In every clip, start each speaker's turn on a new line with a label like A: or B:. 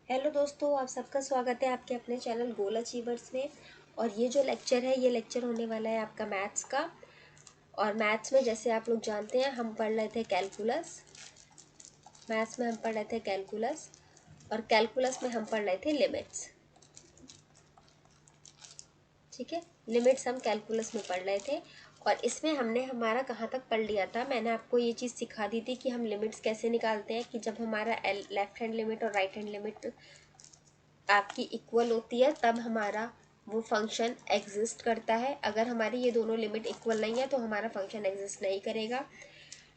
A: Hello दोस्तों, आप सबका स्वागत है आपके अपने चैनल गोल अचीवर्स में। और ये जो लेक्चर है ये लेक्चर होने वाला है आपका मैथ्स का। और मैथ्स में जैसे आप लोग जानते हैं हम पढ़ रहे थे कैलकुलस। मैथ्स में हम पढ़ रहे थे कैलकुलस और कैलकुलस में हम पढ़ रहे थे लिमिट्स। ठीक है, लिमिट्स हम कैलकुलस में पढ़ रहे थे और इसमें हमने हमारा कहाँ तक पढ़ लिया था। मैंने आपको ये चीज़ सिखा दी थी कि हम लिमिट्स कैसे निकालते हैं, कि जब हमारा लेफ्ट हैंड लिमिट और राइट हैंड लिमिट आपकी इक्वल होती है तब हमारा वो फंक्शन एग्जिस्ट करता है। अगर हमारी ये दोनों लिमिट इक्वल नहीं है तो हमारा फंक्शन एग्जिस्ट नहीं करेगा।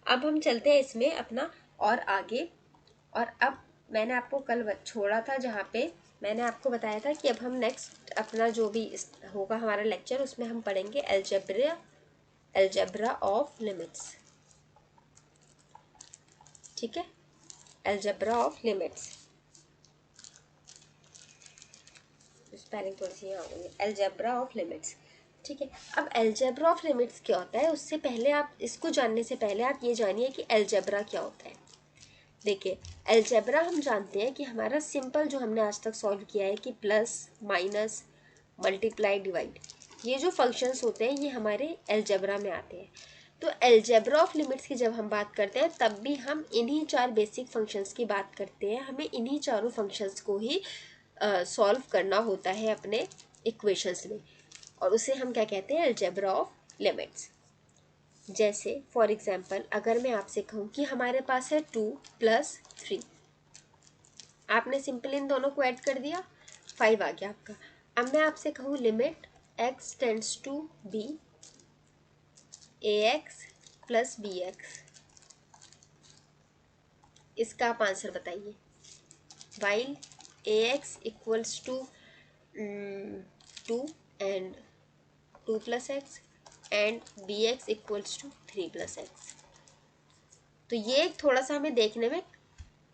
A: अब हम चलते हैं इसमें अपना और आगे। और अब मैंने आपको कल छोड़ा था जहाँ पे मैंने आपको बताया था कि अब हम नेक्स्ट अपना जो भी होगा हमारा लेक्चर उसमें हम पढ़ेंगे एल्जेब्रा ऑफ लिमिट्स। ठीक है, एल्जेब्रा ऑफ लिमिट्स। स्पेलिंग थोड़ी सी यहाँ होगी, एल्जेब्रा ऑफ लिमिट्स। ठीक है, अब एल्जेब्रा ऑफ लिमिट्स क्या होता है, उससे पहले आप इसको जानने से पहले आप ये जानिए कि एल्जेब्रा क्या होता है। देखिए, एल्जेब्रा हम जानते हैं कि हमारा सिंपल जो हमने आज तक सॉल्व किया है कि प्लस माइनस मल्टीप्लाई डिवाइड, ये जो फंक्शंस होते हैं ये हमारे एल्जेब्रा में आते हैं। तो एल्जेब्रा ऑफ लिमिट्स की जब हम बात करते हैं तब भी हम इन्हीं चार बेसिक फंक्शंस की बात करते हैं। हमें इन्हीं चारों फंक्शंस को ही सॉल्व करना होता है अपने इक्वेशंस में, और उसे हम क्या कहते हैं, एल्जेब्रा ऑफ लिमिट्स। जैसे फॉर एग्जांपल अगर मैं आपसे कहूँ कि हमारे पास है 2 + 3, आपने सिंपल इन दोनों को ऐड कर दिया, 5 आ गया आपका। अब मैं आपसे कहूँ limit x tends to b ax + bx, इसका आप आंसर बताइए। While ax equals to 2 and 2 + x and bx equals to 3 + x। तो ये थोड़ा सा हमें देखने में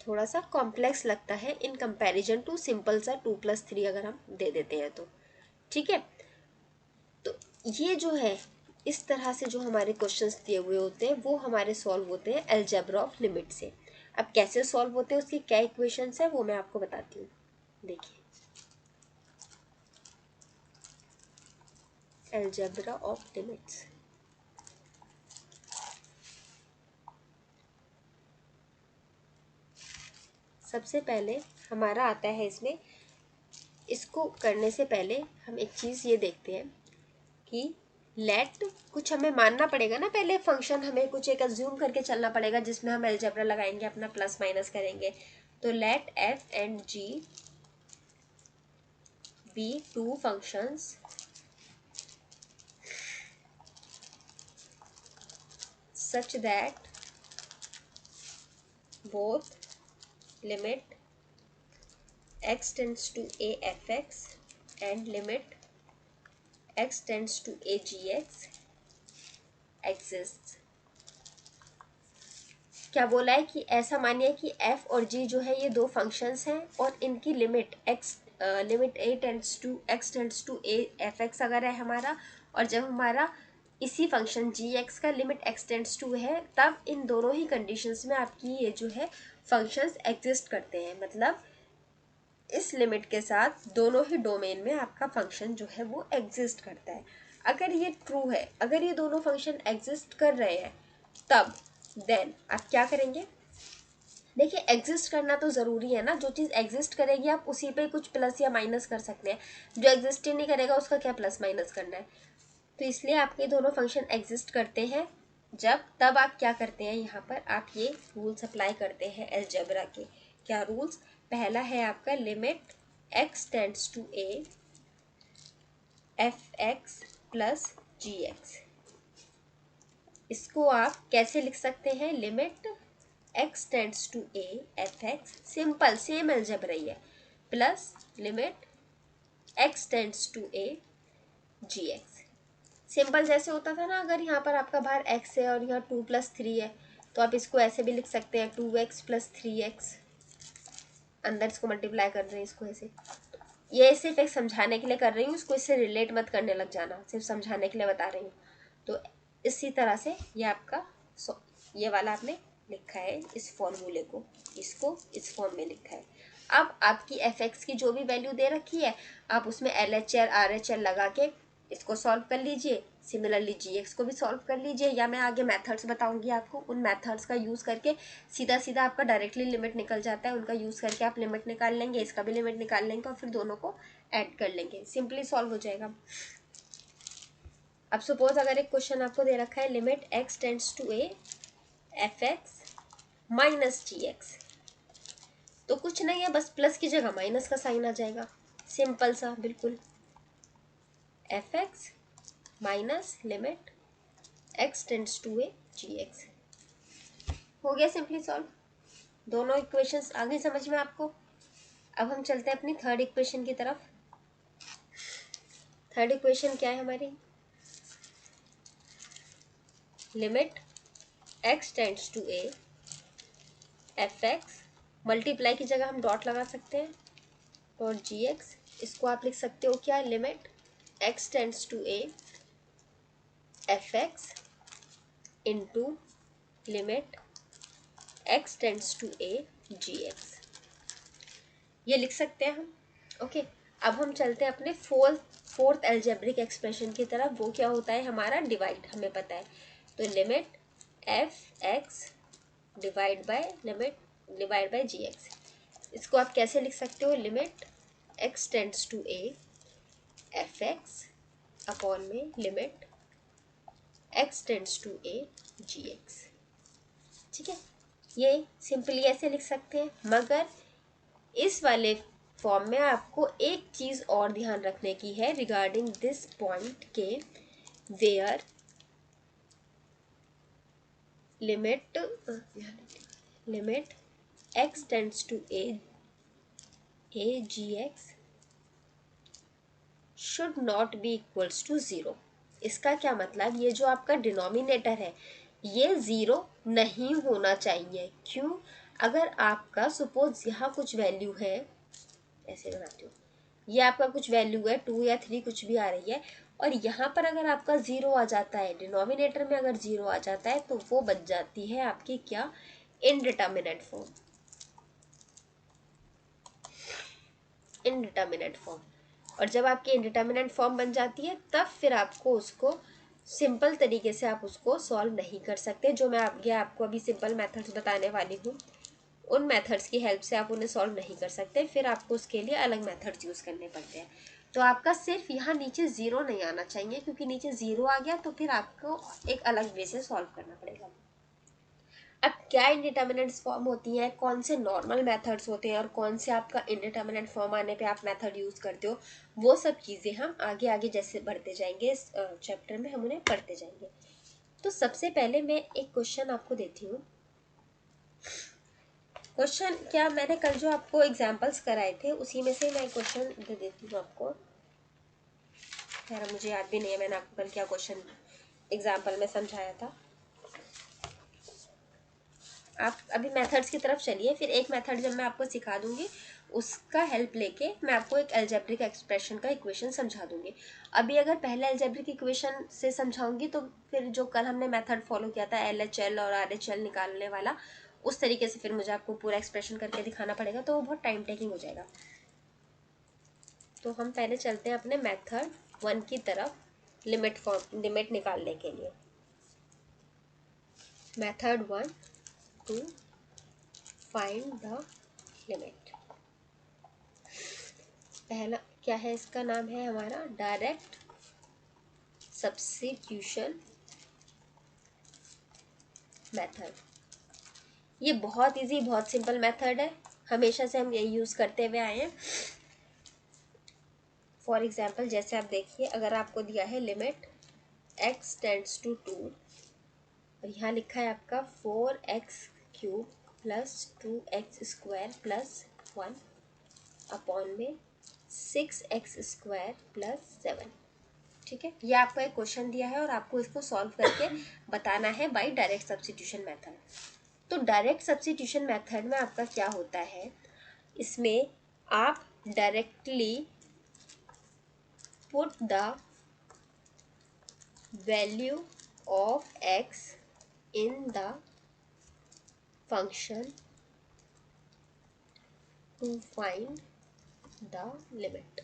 A: थोड़ा सा कॉम्प्लेक्स लगता है इन कंपैरिजन टू सिंपल सा 2 + 3 अगर हम दे देते हैं तो। ठीक है, तो ये जो है इस तरह से जो हमारे क्वेश्चंस दिए हुए होते हैं वो हमारे सॉल्व होते हैं एल्जेब्रा ऑफ लिमिट से। अब कैसे सॉल्व होते हैं, उसकी क्या इक्वेशंस है वो मैं आपको बताती हूँ। देखिए, एल्जेब्रा ऑफ लिमिट्स। सबसे पहले हमारा आता है इसमें, इसको करने से पहले हम एक चीज़ ये देखते हैं कि लेट, कुछ हमें मानना पड़ेगा ना, पहले फंक्शन हमें कुछ एक अज्यूम करके चलना पड़ेगा जिसमें हम एल्जेब्रा लगाएंगे, अपना प्लस माइनस करेंगे। तो let f and g be two functions such that both limit x tends to a fx and limit x tends to a gx exists। क्या बोला है कि ऐसा मानिए कि f और g जो है ये दो फंक्शंस हैं और इनकी limit limit x tends to a fx अगर है हमारा, और जब हमारा इसी फंक्शन gx का लिमिट x टेंड्स टू है तब इन दोनों ही कंडीशंस में आपकी ये जो है फंक्शंस एग्जिस्ट करते हैं। मतलब इस लिमिट के साथ दोनों ही डोमेन में आपका फंक्शन जो है वो एग्जिस्ट करता है। अगर ये ट्रू है, अगर ये दोनों फंक्शन एग्जिस्ट कर रहे हैं तब देन आप क्या करेंगे। देखिए, एग्जिस्ट करना तो ज़रूरी है ना, जो चीज़ एग्जिस्ट करेगी आप उसी पे कुछ प्लस या माइनस कर सकते हैं, जो एग्जिस्ट ही नहीं करेगा उसका क्या प्लस माइनस करना है। तो इसलिए आपके दोनों फंक्शन एग्जिस्ट करते हैं जब, तब आप क्या करते हैं, यहाँ पर आप ये रूल्स अप्लाई करते हैं एल्जेब्रा के। क्या रूल्स, पहला है आपका limit x tends to a fx + gx। इसको आप कैसे लिख सकते हैं, limit x tends to a fx, simple same algebra ही है, plus limit x tends to a gx। Simple जैसे होता था ना, अगर यहाँ पर आपका बाहर x है और यहाँ 2 + 3 है तो आप इसको ऐसे भी लिख सकते हैं 2x + 3x, अंदर इसको मल्टीप्लाई कर रहे हैं इसको ऐसे। ये सिर्फ एक समझाने के लिए कर रही हूँ, इसको इससे रिलेट मत करने लग जाना, सिर्फ समझाने के लिए बता रही हूँ। तो इसी तरह से ये आपका ये वाला आपने लिखा है, इस फॉर्मूले को, इसको इस फॉर्म में लिखा है। अब आपकी एफ एक्स की जो भी वैल्यू दे रखी है आप उसमें L H L R H L लगा के इसको सॉल्व कर लीजिए। सिमिलरली जी एक्स को भी सॉल्व कर लीजिए, या मैं आगे मेथड्स बताऊंगी आपको, उन मेथड्स का यूज़ करके सीधा सीधा आपका डायरेक्टली लिमिट निकल जाता है, उनका यूज़ करके आप लिमिट निकाल लेंगे, इसका भी लिमिट निकाल लेंगे और फिर दोनों को ऐड कर लेंगे, सिंपली सॉल्व हो जाएगा। अब सपोज अगर एक क्वेश्चन आपको दे रखा है limit x tends to A F x minus g x, तो कुछ नहीं है, बस प्लस की जगह माइनस का साइन आ जाएगा, सिंपल सा बिल्कुल। F x minus limit x tends to A ji x, हो गया सिंपली सॉल्व। दोनों इक्वेशंस आ गई समझ में आपको। अब हम चलते हैं अपनी थर्ड इक्वेशन की तरफ। थर्ड इक्वेशन क्या है हमारी, limit x tends to A F x, multiply की जगह हम डॉट लगा सकते हैं, डॉट जी एक्स, इसको आप लिख सकते हो क्या, limit x tends to A F x into limit x tends to A ji x, ये लिख सकते हैं हम। ओके, अब हम चलते हैं अपने फोर्थ एल्जेब्रिक एक्सप्रेशन की तरफ। वो क्या होता है हमारा, डिवाइड, हमें पता है। तो limit F X divide by G X, इसको आप कैसे लिख सकते हो, limit x tends to A F x upon में limit x tends to A ji X. ठीक है, ये सिंपली ऐसे लिख सकते हैं, मगर इस वाले फॉर्म में आपको एक चीज़ और ध्यान रखने की है रिगार्डिंग दिस पॉइंट के, where limit x tends to A ji x should not be equals to zero. इसका क्या मतलब, ये जो आपका डिनोमिनेटर है ये ज़ीरो नहीं होना चाहिए। क्यों, अगर आपका सपोज यहाँ कुछ वैल्यू है, ऐसे बनाती हूँ, ये आपका कुछ वैल्यू है 2 या 3 कुछ भी आ रही है, और यहाँ पर अगर आपका ज़ीरो आ जाता है, डिनोमिनेटर में अगर ज़ीरो आ जाता है, तो वो बच जाती है आपकी क्या, इनडिटर्मिनेट फॉर्म। इनडिटर्मिनेट फॉर्म, और जब आपकी इनडिटर्मिनेट फॉर्म बन जाती है तब फिर आपको उसको सिंपल तरीके से आप उसको सॉल्व नहीं कर सकते। जो मैं आपको अभी सिंपल मेथड्स बताने वाली हूँ, उन मेथड्स की हेल्प से आप उन्हें सॉल्व नहीं कर सकते, फिर आपको उसके लिए अलग मेथड्स यूज़ करने पड़ते हैं। तो आपका सिर्फ यहाँ नीचे ज़ीरो नहीं आना चाहिए, क्योंकि नीचे ज़ीरो आ गया तो फिर आपको एक अलग वे से सॉल्व करना पड़ेगा। अब क्या इंडिटर्मिनेंट्स फॉर्म होती हैं, कौन से नॉर्मल मेथड्स होते हैं और कौन से आपका इंडिटर्मिनेंट फॉर्म आने पे आप मेथड यूज़ करते हो, वो सब चीज़ें हम आगे आगे जैसे बढ़ते जाएंगे इस चैप्टर में हम उन्हें पढ़ते जाएंगे। तो सबसे पहले मैं एक क्वेश्चन आपको देती हूँ। क्वेश्चन क्या, मैंने कल जो आपको एग्जाम्पल्स कराए थे उसी में से मैं क्वेश्चन दे देती हूँ आपको। खैर मुझे याद भी नहीं है मैंने आपको कल क्या क्वेश्चन एग्जाम्पल में समझाया था। आप अभी मेथड्स की तरफ चलिए, फिर एक मेथड जब मैं आपको सिखा दूंगी उसका हेल्प लेके मैं आपको एक एल्जेब्रिक एक्सप्रेशन का इक्वेशन समझा दूंगी। अभी अगर पहले एल्जेब्रिक इक्वेशन से समझाऊंगी तो फिर जो कल हमने मेथड फॉलो किया था LHL और RHL निकालने वाला, उस तरीके से फिर मुझे आपको पूरा एक्सप्रेशन करके दिखाना पड़ेगा, तो वो बहुत टाइम टेकिंग हो जाएगा। तो हम पहले चलते हैं अपने मेथड 1 की तरफ, लिमिट निकालने के लिए। Method 1 to find the limit. पहला क्या है, इसका नाम है हमारा डायरेक्ट सब्स्टिट्यूशन मेथड। ये बहुत इजी, बहुत सिंपल मेथड है, हमेशा से हम यही यूज़ करते हुए आए हैं। फॉर एग्जांपल जैसे आप देखिए, अगर आपको दिया है लिमिट x टेंड्स टू 2 और यहाँ लिखा है आपका 4x³ plus 2x² plus 1 upon में 6x² प्लस 7। ठीक है, ये आपको एक क्वेश्चन दिया है और आपको इसको सॉल्व करके बताना है बाय डायरेक्ट सब्स्टिट्यूशन मेथड। तो डायरेक्ट सब्स्टिट्यूशन मेथड में आपका क्या होता है, इसमें आप directly put the value of x in the function to find the limit.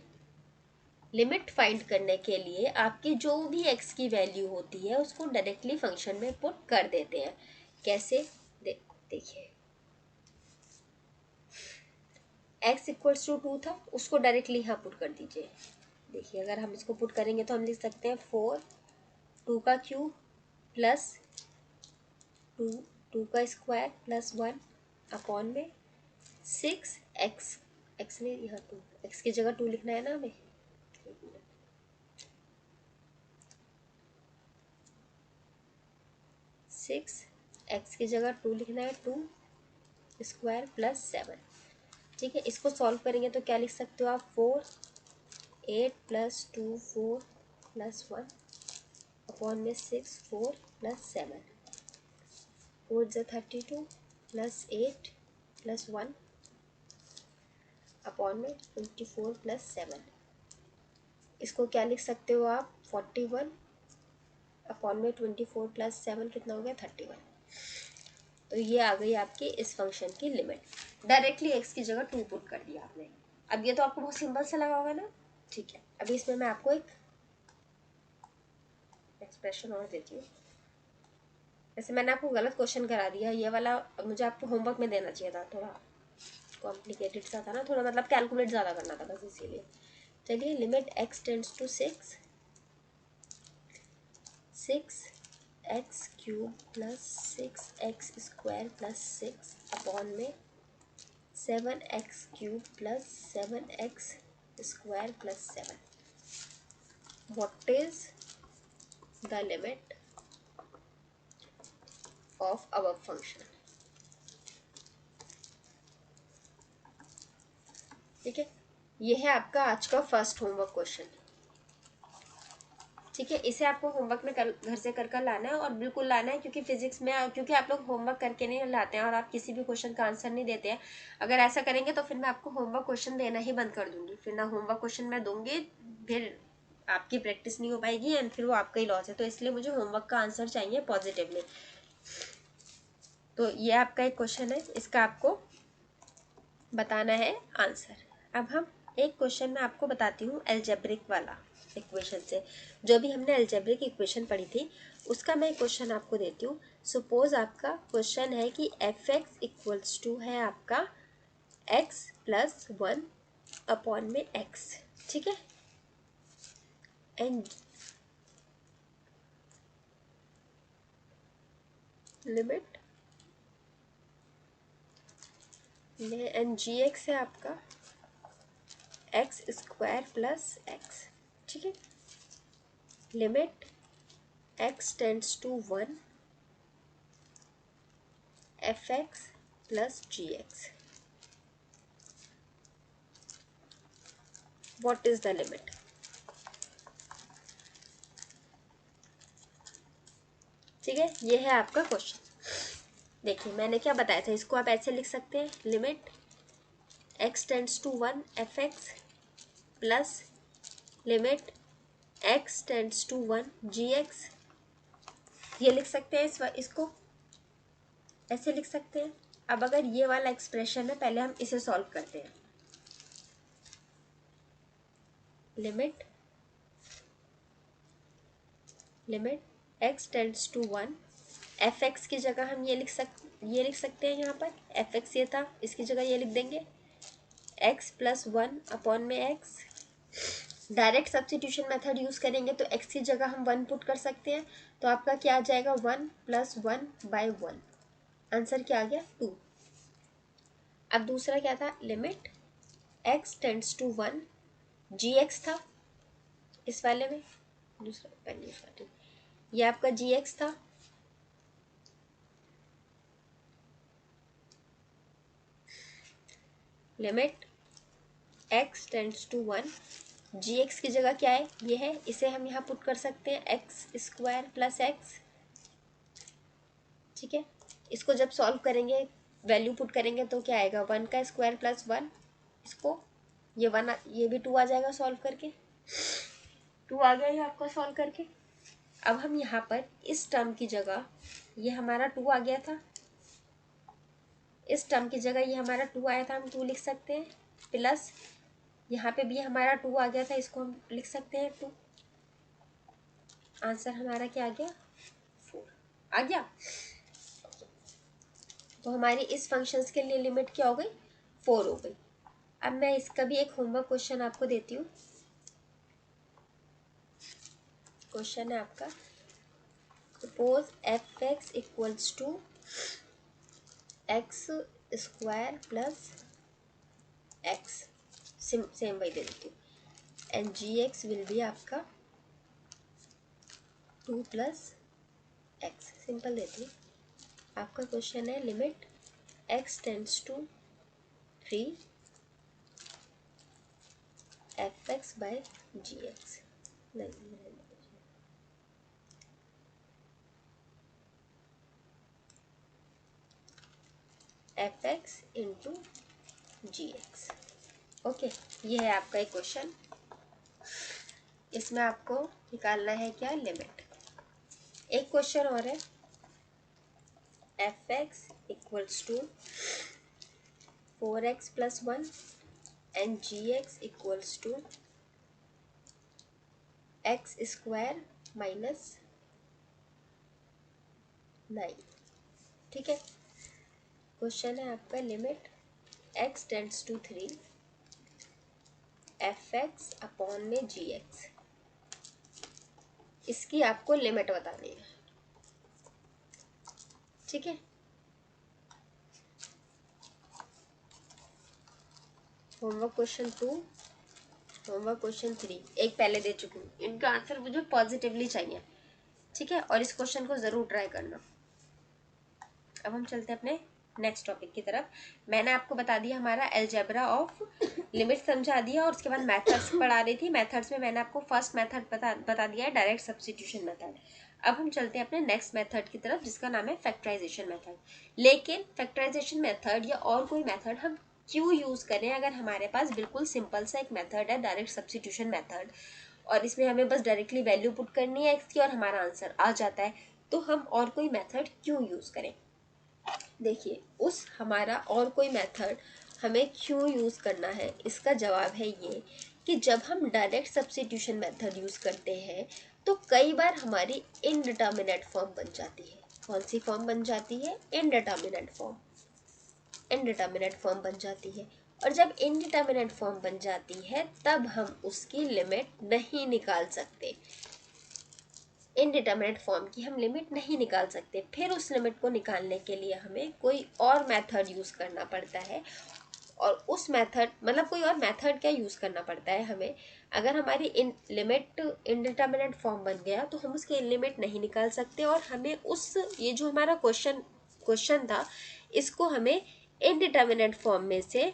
A: Limit find करने के लिए आपकी जो भी x की वैल्यू होती है उसको डायरेक्टली फंक्शन में पुट कर देते हैं। कैसे? देखिए, x इक्वल्स टू 2 था, उसको डायरेक्टली यहाँ पुट कर दीजिए। देखिए, अगर हम इसको पुट करेंगे तो हम लिख सकते हैं 4 2 का क्यूब प्लस 2 2 का स्क्वायर प्लस 1 अपॉन में 6 x में यहाँ 2 x की जगह 2 लिखना है ना हमें। 6 x की जगह 2 लिखना है, 2 स्क्वायर प्लस 7। ठीक है, इसको सॉल्व करेंगे तो क्या लिख सकते हो आप? 4 8 प्लस 2 4 प्लस 1 अपॉन में 6 4 प्लस 7 4 ज़ा 32 प्लस 8 प्लस 1 अपॉन में 24 प्लस 7। इसको क्या लिख सकते हो आप? 41 अपॉन में 24 प्लस 7 कितना हो गया? 31। तो ये आ गई आपकी इस फंक्शन की लिमिट। डायरेक्टली एक्स की जगह 2 पुट कर दिया आपने। अब ये तो आपको बहुत सिंपल सा लगा होगा ना। ठीक है, अभी इसमें मैं आपको एक एक्सप्रेशन और देती हूँ। वैसे मैंने आपको गलत क्वेश्चन करा दिया, ये वाला मुझे आपको होमवर्क में देना चाहिए था। थोड़ा कॉम्प्लिकेटेड सा था ना, थोड़ा मतलब कैलकुलेट ज़्यादा करना था बस इसीलिए। चलिए, limit x tends to 6 6x cube plus 6x square plus 6 upon में 7x cube plus 7x square plus 7। What is the limit of our function? ठीक है, ये है आपका आज का फर्स्ट होमवर्क क्वेश्चन। ठीक है, इसे आपको होमवर्क में घर से कर लाना है, और बिल्कुल लाना है, क्योंकि फिजिक्स में क्योंकि आप लोग होमवर्क करके नहीं लाते हैं और आप किसी भी क्वेश्चन का आंसर नहीं देते हैं। अगर ऐसा करेंगे तो फिर मैं आपको होमवर्क क्वेश्चन देना ही बंद कर दूंगी। फिर ना होमवर्क क्वेश्चन मैं दूंगी, फिर आपकी प्रैक्टिस नहीं हो पाएगी एंड फिर वो आपका ही लॉस है। तो इसलिए मुझे होमवर्क का आंसर चाहिए पॉजिटिवली। तो ये आपका एक क्वेश्चन है, इसका आपको बताना है आंसर। अब हम एक क्वेश्चन में आपको बताती हूँ अलजेब्रिक वाला इक्वेशन से। जो भी हमने अलजेब्रिक इक्वेशन पढ़ी थी उसका मैं क्वेश्चन आपको देती हूँ। सपोज आपका क्वेश्चन है कि एफ एक्स इक्वल्स टू है आपका एक्स प्लस 1 अपॉन में एक्स। ठीक है, and limit and g x है आपका एक्स स्क्वायर प्लस एक्स। ठीक है, limit x tends to 1 f x plus g x. What is the limit? ठीक है, ये है आपका क्वेश्चन। देखिए, मैंने क्या बताया था, इसको आप ऐसे लिख सकते हैं, limit x tends to 1 f x plus limit x tends to 1 g x. ये लिख सकते हैं, इसको ऐसे लिख सकते हैं। अब अगर ये वाला एक्सप्रेशन है, पहले हम इसे सॉल्व करते हैं। Limit x tends to 1 f x की जगह हम ये लिख सकते हैं। यहाँ पर एफ एक्स ये था, इसकी जगह ये लिख देंगे x प्लस 1 अपॉन में x। Direct substitution method use करेंगे तो x की जगह हम 1 पुट कर सकते हैं। तो आपका क्या आ जाएगा? 1 प्लस 1 बाई 1। आंसर क्या आ गया? 2। अब दूसरा क्या था? Limit x tends to 1 g x था इस वाले में, दूसरा पहले ये आपका जी एक्स था। Limit x tends to 1 g x की जगह क्या है? ये है, इसे हम यहाँ पुट कर सकते हैं एक्स स्क्वायर प्लस एक्स। ठीक है, इसको जब सॉल्व करेंगे, वैल्यू पुट करेंगे तो क्या आएगा? 1 का स्क्वायर प्लस 1। इसको ये 1 ये भी 2 आ जाएगा सॉल्व करके। 2 आ गया ये आपका सॉल्व करके। अब हम यहाँ पर इस टर्म की जगह, ये हमारा 2 आ गया था, इस टर्म की जगह ये हमारा 2 आया था, हम 2 लिख सकते हैं, प्लस यहाँ पे भी हमारा 2 आ गया था, इसको हम लिख सकते हैं 2। आंसर हमारा क्या आ गया, 4 आ गया। तो हमारी इस फंक्शंस के लिए लिमिट क्या हो गई, 4 हो गई। अब मैं इसका भी एक होमवर्क क्वेश्चन आपको देती हूँ। क्वेश्चन है आपका, suppose f x equals to x square plus x, same वही दे देती हूँ, and g x will be आपका 2 प्लस एक्स, सिंपल देती हूँ। आपका क्वेश्चन है limit x tends to 3 f x by g x, नहीं f x into g x. Okay, ये है आपका एक क्वेश्चन। इसमें आपको निकालना है क्या, लिमिट। एक क्वेश्चन और है, f x equals to 4x plus 1 and g x equals to x square minus 9। ठीक है, क्वेश्चन है आपका limit x tends to 3 f x upon में जी एक्स, इसकी आपको लिमिट बतानी है। ठीक है, होमवर्क क्वेश्चन 2, होमवर्क क्वेश्चन 3 एक पहले दे चुकी हूँ, इनका आंसर मुझे पॉजिटिवली चाहिए। ठीक है, और इस क्वेश्चन को जरूर ट्राई करना। अब हम चलते हैं अपने नेक्स्ट टॉपिक की तरफ। मैंने आपको बता दिया हमारा अलजेब्रा ऑफ लिमिट समझा दिया, और उसके बाद मेथड्स पढ़ा रही थी। मेथड्स में मैंने आपको फर्स्ट मेथड बता दिया है, डायरेक्ट सब्स्टिट्यूशन मेथड। अब हम चलते हैं अपने नेक्स्ट मेथड की तरफ, जिसका नाम है फैक्टराइजेशन मेथड। लेकिन फैक्टराइजेशन मेथड या और कोई मेथड हम क्यों यूज करें, अगर हमारे पास बिल्कुल सिंपल सा एक मेथड है, डायरेक्ट सब्स्टिट्यूशन मेथड, और इसमें हमें बस डायरेक्टली वैल्यू पुट करनी है एक्स की और हमारा आंसर आ जाता है, तो हम और कोई मेथड क्यों यूज करें। देखिए, उस हमारा और कोई मेथड हमें क्यों यूज करना है, इसका जवाब है ये कि जब हम डायरेक्ट सब्स्टिट्यूशन मेथड यूज करते हैं तो कई बार हमारी इनडिटर्मिनेट फॉर्म बन जाती है। कौन सी फॉर्म बन जाती है, इनडिटर्मिनेट फॉर्म। इनडिटर्मिनेट फॉर्म बन जाती है, और जब इनडिटर्मिनेट फॉर्म बन जाती है तब हम उसकी लिमिट नहीं निकाल सकते। इनडिटर्मिनेट फॉर्म की हम लिमिट नहीं निकाल सकते। फिर उस लिमिट को निकालने के लिए हमें कोई और मेथड यूज करना पड़ता है, और उस मेथड मतलब कोई और मेथड क्या यूज करना पड़ता है हमें। अगर हमारी इन लिमिट इनडिटर्मिनेट फॉर्म बन गया तो हम उसकी लिमिट नहीं निकाल सकते, और हमें उस ये जो हमारा क्वेश्चन था, इसको हमें इनडिटर्मिनेट फॉर्म में से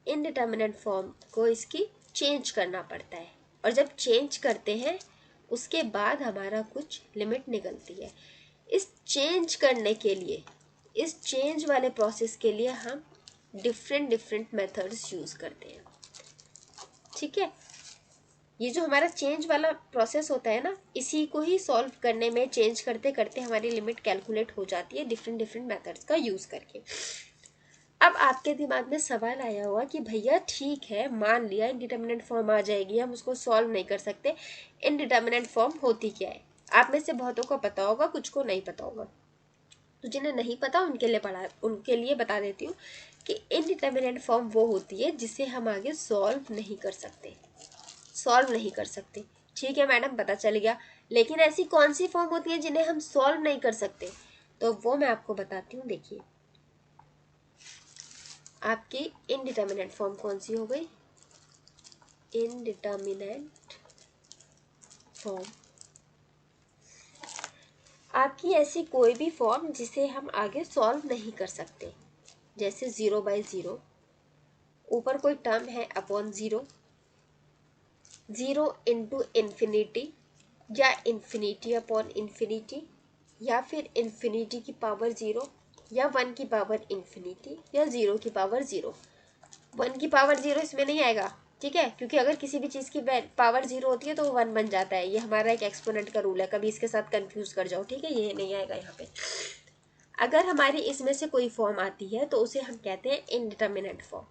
A: इनडिटर्मिनेट फॉर्म को इसकी चेंज करना पड़ता है, और जब चेंज करते हैं उसके बाद हमारा कुछ लिमिट निकलती है। इस चेंज करने के लिए, इस चेंज वाले प्रोसेस के लिए हम डिफरेंट मेथड्स यूज करते हैं। ठीक है, ये जो हमारा चेंज वाला प्रोसेस होता है ना, इसी को ही सॉल्व करने में चेंज करते करते हमारी लिमिट कैलकुलेट हो जाती है डिफरेंट मेथड्स का यूज करके। अब आपके दिमाग में सवाल आया होगा कि भैया ठीक है, मान लिया इनडिटर्मिनेट फॉर्म आ जाएगी, हम उसको सॉल्व नहीं कर सकते, इनडिटर्मिनेट फॉर्म होती क्या है। आप में से बहुतों को पता होगा, कुछ को नहीं पता होगा, तो जिन्हें नहीं पता उनके लिए बता देती हूँ कि इनडिटर्मिनेट फॉर्म वो होती है जिसे हम आगे सॉल्व नहीं कर सकते। ठीक है मैडम, पता चल गया, लेकिन ऐसी कौन सी फॉर्म होती है जिन्हें हम सॉल्व नहीं कर सकते, तो वो मैं आपको बताती हूँ। देखिए, आपकी इनडिटर्मिनेट फॉर्म कौन सी हो गई, इनडिटर्मिनेट फॉर्म आपकी ऐसी कोई भी फॉर्म जिसे हम आगे सॉल्व नहीं कर सकते, जैसे 0/0, ऊपर कोई टर्म है अपॉन 0, 0 इंटू इन्फिनिटी, या इन्फिनिटी अपॉन इन्फिनिटी, या फिर इन्फिनिटी की पावर 0, या 1 की पावर इन्फिनिटी, या 0 की पावर 0। 1 की पावर 0 इसमें नहीं आएगा, ठीक है, क्योंकि अगर किसी भी चीज़ की पावर 0 होती है तो वो 1 बन जाता है। ये हमारा एक एक्सपोनेंट का रूल है, कभी इसके साथ कंफ्यूज कर जाओ, ठीक है, ये नहीं आएगा यहाँ पे। अगर हमारी इसमें से कोई फॉर्म आती है तो उसे हम कहते हैं इनडिटर्मिनेट फॉर्म।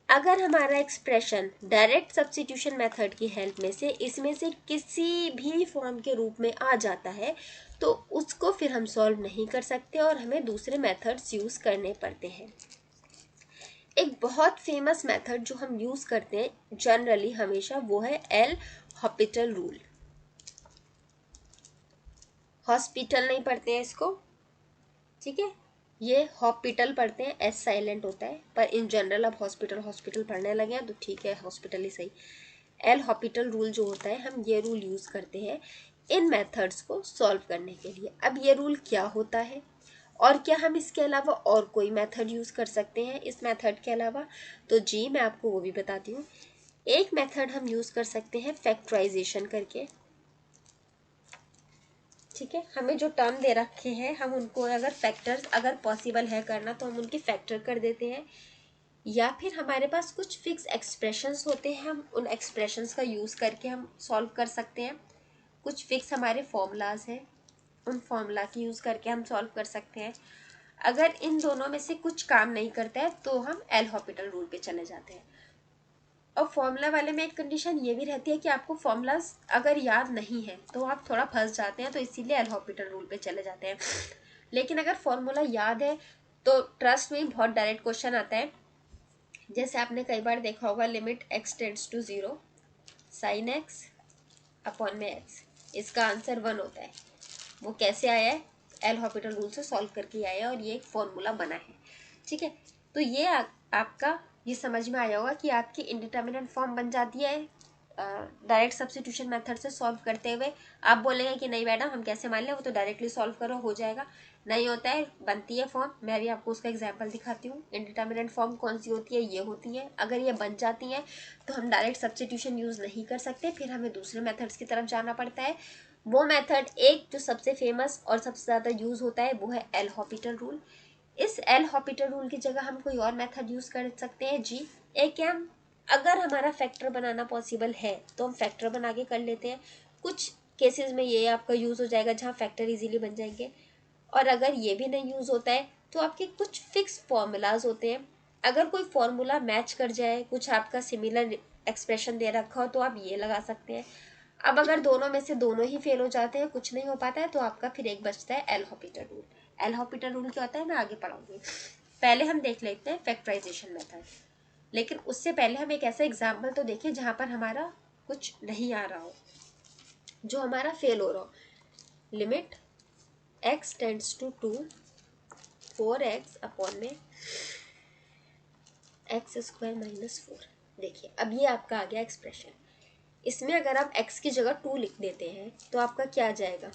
A: अगर हमारा एक्सप्रेशन डायरेक्ट सब्स्टिट्यूशन मेथड की हेल्प में से इसमें से किसी भी फॉर्म के रूप में आ जाता है तो उसको फिर हम सॉल्व नहीं कर सकते और हमें दूसरे मेथड्स यूज करने पड़ते हैं। एक बहुत फेमस मेथड जो हम यूज करते हैं जनरली हमेशा वो है एल हॉपिटल रूल। हॉस्पिटल नहीं पढ़ते हैं इसको, ठीक है, ये हॉस्पिटल पढ़ते हैं, एस साइलेंट होता है, पर इन जनरल अब हॉस्पिटल हॉस्पिटल पढ़ने लगे हैं तो ठीक है हॉस्पिटल ही सही। एल हॉपिटल रूल जो होता है हम ये रूल यूज करते हैं इन मेथड्स को सॉल्व करने के लिए। अब ये रूल क्या होता है और क्या हम इसके अलावा और कोई मेथड यूज कर सकते हैं इस मेथड के अलावा, तो जी मैं आपको वो भी बताती हूँ। एक मेथड हम यूज कर सकते हैं फैक्टराइजेशन करके, ठीक है, हमें जो टर्म दे रखे हैं हम उनको अगर फैक्टर्स अगर पॉसिबल है करना तो हम उनकी फैक्टर कर देते हैं, या फिर हमारे पास कुछ फिक्स एक्सप्रेशंस होते हैं हम उन एक्सप्रेशंस का यूज़ करके हम सॉल्व कर सकते हैं। कुछ फिक्स हमारे फॉर्मूलाज हैं उन फॉर्मूला की यूज़ करके हम सॉल्व कर सकते हैं। अगर इन दोनों में से कुछ काम नहीं करता है तो हम एल हॉपिटल रूल पे चले जाते हैं। और फॉर्मूला वाले में एक कंडीशन ये भी रहती है कि आपको फॉर्मूलाज अगर याद नहीं है तो आप थोड़ा फंस जाते हैं, तो इसीलिए एल हॉपिटल रूल पे चले जाते हैं। लेकिन अगर फॉर्मूला याद है तो ट्रस्ट में बहुत डायरेक्ट क्वेश्चन आता है। जैसे आपने कई बार देखा होगा limit x tends to 0 sine x upon में एक्स, इसका आंसर 1 होता है। वो कैसे आया है, एल हॉपिटल रूल से सॉल्व करके आया है और ये एक फॉर्मूला बना है, ठीक है। तो ये आपका ये समझ में आया होगा कि आपकी इंडिटर्मिनेंट फॉर्म बन जाती है डायरेक्ट सब्स्टिट्यूशन मेथड से सॉल्व करते हुए। आप बोलेंगे कि नहीं मैडम हम कैसे मान लें, वो तो डायरेक्टली सॉल्व करो हो जाएगा, नहीं होता है, बनती है फॉर्म। मैं भी आपको उसका एग्जांपल दिखाती हूँ। इंडिटर्मिनेंट फॉर्म कौन सी होती है, ये होती है। अगर ये बन जाती है तो हम डायरेक्ट सब्स्टिट्यूशन यूज नहीं कर सकते, फिर हमें दूसरे मेथड्स की तरफ जाना पड़ता है। वो मेथड एक जो सबसे फेमस और सबसे ज़्यादा यूज होता है वो है एल हॉपिटल रूल। इस एल हॉपिटल रूल की जगह हम कोई और मेथड यूज कर सकते हैं जी। एक है हम अगर हमारा फैक्टर बनाना पॉसिबल है तो हम फैक्टर बना के कर लेते हैं। कुछ केसेस में ये आपका यूज हो जाएगा जहाँ फैक्टर इजीली बन जाएंगे। और अगर ये भी नहीं यूज होता है तो आपके कुछ फिक्स फॉर्मूलाज होते हैं, अगर कोई फॉर्मूला मैच कर जाए, कुछ आपका सिमिलर एक्सप्रेशन दे रखा हो तो आप ये लगा सकते हैं। अब अगर दोनों में से दोनों ही फेल हो जाते हैं, कुछ नहीं हो पाता है, तो आपका फिर एक बचता है L'Hopital rule. L Hôpital rule क्या होता है मैं आगे पढ़ाऊंगी, पहले हम देख लेते हैं फैक्टराइजेशन मेथड। लेकिन उससे पहले हम एक ऐसा एग्जाम्पल तो देखें जहां पर हमारा कुछ नहीं आ रहा हो, जो हमारा फेल हो रहा हो। Limit x tends to 2 4x upon में एक्स स्क्वायर माइनस 4। देखिए अब ये आपका आ गया एक्सप्रेशन। इसमें अगर आप x की जगह 2 लिख देते हैं तो आपका क्या आ जाएगा,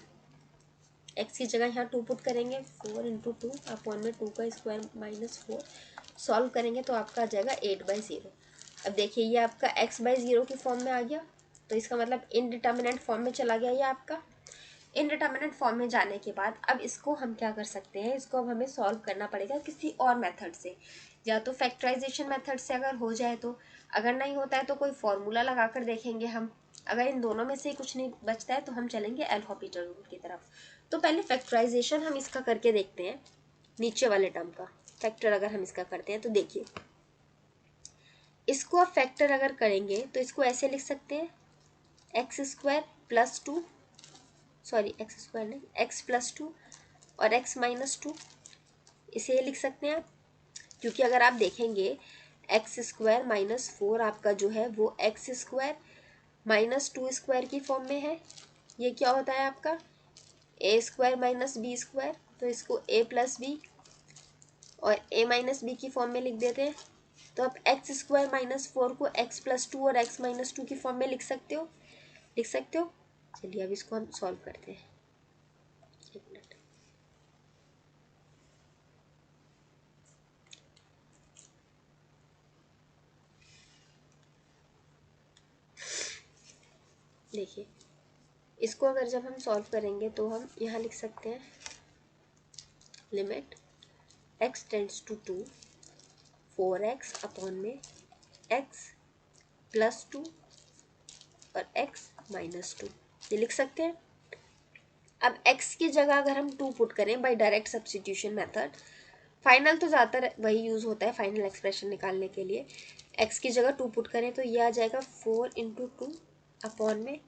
A: x की जगह यहाँ 2 पुट करेंगे, 4 इंटू 2 अपॉन में 2 का स्क्वायर माइनस 4, सॉल्व करेंगे तो आपका आ जाएगा 8/0। अब देखिए ये आपका x/0 की फॉर्म में आ गया, तो इसका मतलब इनडिटर्मिनेंट फॉर्म में चला गया ये आपका। इनडिटर्मिनेंट फॉर्म में जाने के बाद अब इसको हम क्या कर सकते हैं, इसको अब हमें सॉल्व करना पड़ेगा किसी और मेथड से, या तो फैक्टराइजेशन मेथड से अगर हो जाए तो, अगर नहीं होता है तो कोई फॉर्मूला लगा कर देखेंगे हम। अगर इन दोनों में से कुछ नहीं बचता है तो हम चलेंगे एल हॉपिटल रूल की तरफ। तो पहले फैक्टराइजेशन हम इसका करके देखते हैं, नीचे वाले टर्म का फैक्टर अगर हम इसका करते हैं तो देखिए इसको आप फैक्टर अगर करेंगे तो इसको ऐसे लिख सकते हैं x square plus 2, sorry x square नहीं, एक्स प्लस 2 और एक्स माइनस 2, इसे ये लिख सकते हैं आप। क्योंकि अगर आप देखेंगे एक्स स्क्वायर माइनस 4 आपका जो है वो एक्स स्क्वायर माइनस 2 स्क्वायर की फॉर्म में है। ये क्या होता है आपका ए स्क्वायर माइनस बी स्क्वायर, तो इसको ए प्लस बी और ए माइनस बी की फॉर्म में लिख देते हैं। तो आप एक्स स्क्वायर माइनस 4 को एक्स प्लस 2 और एक्स माइनस 2 की फॉर्म में लिख सकते हो, लिख सकते हो। चलिए अब इसको हम सॉल्व करते हैं, एक मिनट। देखिए इसको अगर जब हम सॉल्व करेंगे तो हम यहाँ लिख सकते हैं limit x tends to 2 4x upon में x प्लस 2 और x माइनस 2, ये लिख सकते हैं। अब x की जगह अगर हम 2 पुट करें by direct substitution method, final तो ज़्यादातर वही यूज़ होता है फाइनल एक्सप्रेशन निकालने के लिए, x की जगह 2 पुट करें तो ये आ जाएगा 4 इंटू 2 अपॉन में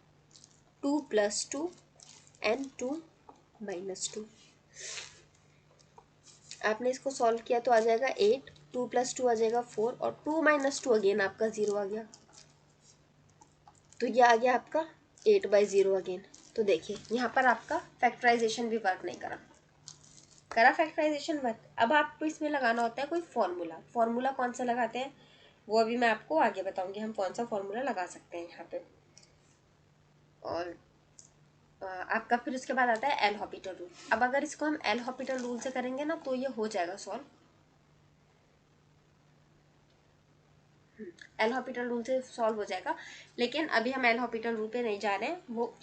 A: 2 प्लस 2 एंड 2 माइनस 2। आपने इसको सॉल्व किया तो आ जाएगा 8, 2 प्लस 2 आ जाएगा 4 और 2 माइनस 2 अगेन आपका 0 आ गया, तो ये आ गया आपका 8/0 अगेन। तो देखिए यहाँ पर आपका फैक्टराइजेशन भी वर्क नहीं करा फैक्टराइजेशन वर्क। अब आपको इसमें लगाना होता है कोई फॉर्मूला कौन सा लगाते हैं वो अभी मैं आपको आगे बताऊंगी हम कौन सा फॉर्मूला लगा सकते हैं यहाँ पे। और आपका फिर उसके बाद आता है एल हॉपिटल रूल। अब अगर इसको हम एल हॉपिटल रूल से करेंगे ना तो ये हो जाएगा सॉल्व। एल हॉपिटल रूल से सॉल्व हो जाएगा, लेकिन अभी हम एल हॉपिटल रूल पे नहीं जा रहे हैं, वो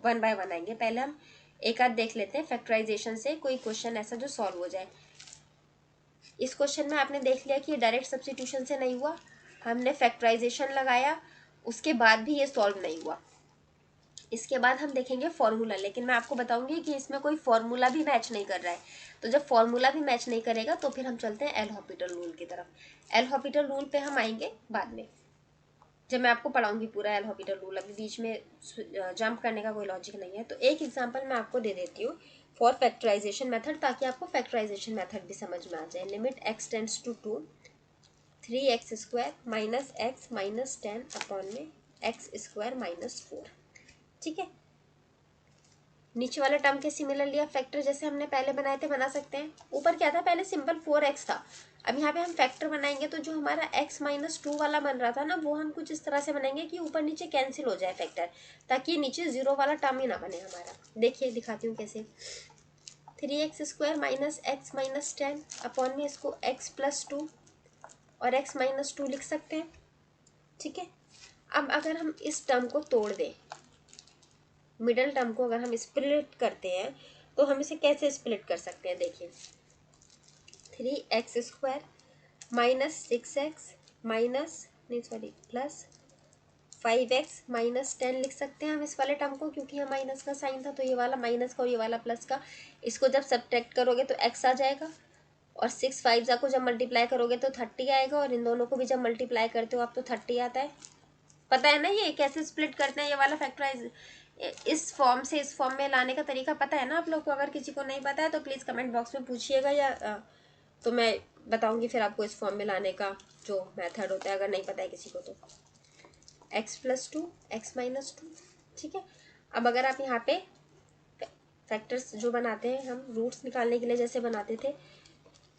A: 1 बाय 1 आएंगे। पहले हम एक आध देख लेते हैं फैक्टराइजेशन से कोई क्वेश्चन ऐसा जो सॉल्व हो जाए। इस क्वेश्चन में आपने देख लिया कि ये डायरेक्ट सब्स्टिट्यूशन से नहीं हुआ, हमने फैक्टराइजेशन लगाया, उसके बाद भी ये सॉल्व नहीं हुआ। इसके बाद हम देखेंगे फॉर्मूला, लेकिन मैं आपको बताऊंगी कि इसमें कोई फॉर्मूला भी मैच नहीं कर रहा है। तो जब फॉर्मूला भी मैच नहीं करेगा तो फिर हम चलते हैं एल हॉपिटल रूल की तरफ। एल हॉपिटल रूल पे हम आएंगे बाद में, जब मैं आपको पढ़ाऊंगी पूरा एल हॉपिटल रूल। अभी बीच में जंप करने का कोई लॉजिक नहीं है। तो एक एग्जांपल मैं आपको दे देती हूँ फॉर फैक्टराइजेशन मेथड, ताकि आपको फैक्टराइजेशन मेथड भी समझ में आ जाए। Limit x tends to 2 3x² minus x minus 10 upon में x² माइनस 4। ठीक है, नीचे वाले टर्म के सिमिलरली आप फैक्टर जैसे हमने पहले बनाए थे बना सकते हैं। ऊपर क्या था, पहले सिंपल 4x था, अब यहाँ पे हम फैक्टर बनाएंगे तो जो हमारा x माइनस 2 वाला बन रहा था ना, वो हम कुछ इस तरह से बनाएंगे कि ऊपर नीचे कैंसिल हो जाए फैक्टर, ताकि नीचे 0 वाला टर्म ही ना बने हमारा। देखिए दिखाती हूँ कैसे। 3x² minus x minus 10 upon में इसको x प्लस 2 और x माइनस 2 लिख सकते हैं। ठीक है, अब अगर हम इस टर्म को तोड़ दें, मिडल टर्म को अगर हम स्प्लिट करते हैं तो हम इसे कैसे स्प्लिट कर सकते हैं। देखिए 3x² minus 6x minus plus 5x minus 10 लिख सकते हैं हम इस वाले टर्म को, क्योंकि यहाँ माइनस का साइन था तो ये वाला माइनस का और ये वाला प्लस का, इसको जब सब्ट्रैक्ट करोगे तो x आ जाएगा, और 6 5 को जब मल्टीप्लाई करोगे तो 30 आएगा, और इन दोनों को भी जब मल्टीप्लाई करते हो आप तो 30 आता है। पता है ना ये कैसे स्प्लिट करते हैं, ये वाला फैक्टराइज इस फॉर्म से इस फॉर्म में लाने का तरीका पता है ना आप लोग को। अगर किसी को नहीं पता है तो प्लीज़ कमेंट बॉक्स में पूछिएगा, या तो मैं बताऊंगी फिर आपको इस फॉर्म में लाने का जो मेथड होता है, अगर नहीं पता है किसी को तो। x plus 2 x minus 2। ठीक है, अब अगर आप यहाँ पे फैक्टर्स जो बनाते हैं हम रूट्स निकालने के लिए जैसे बनाते थे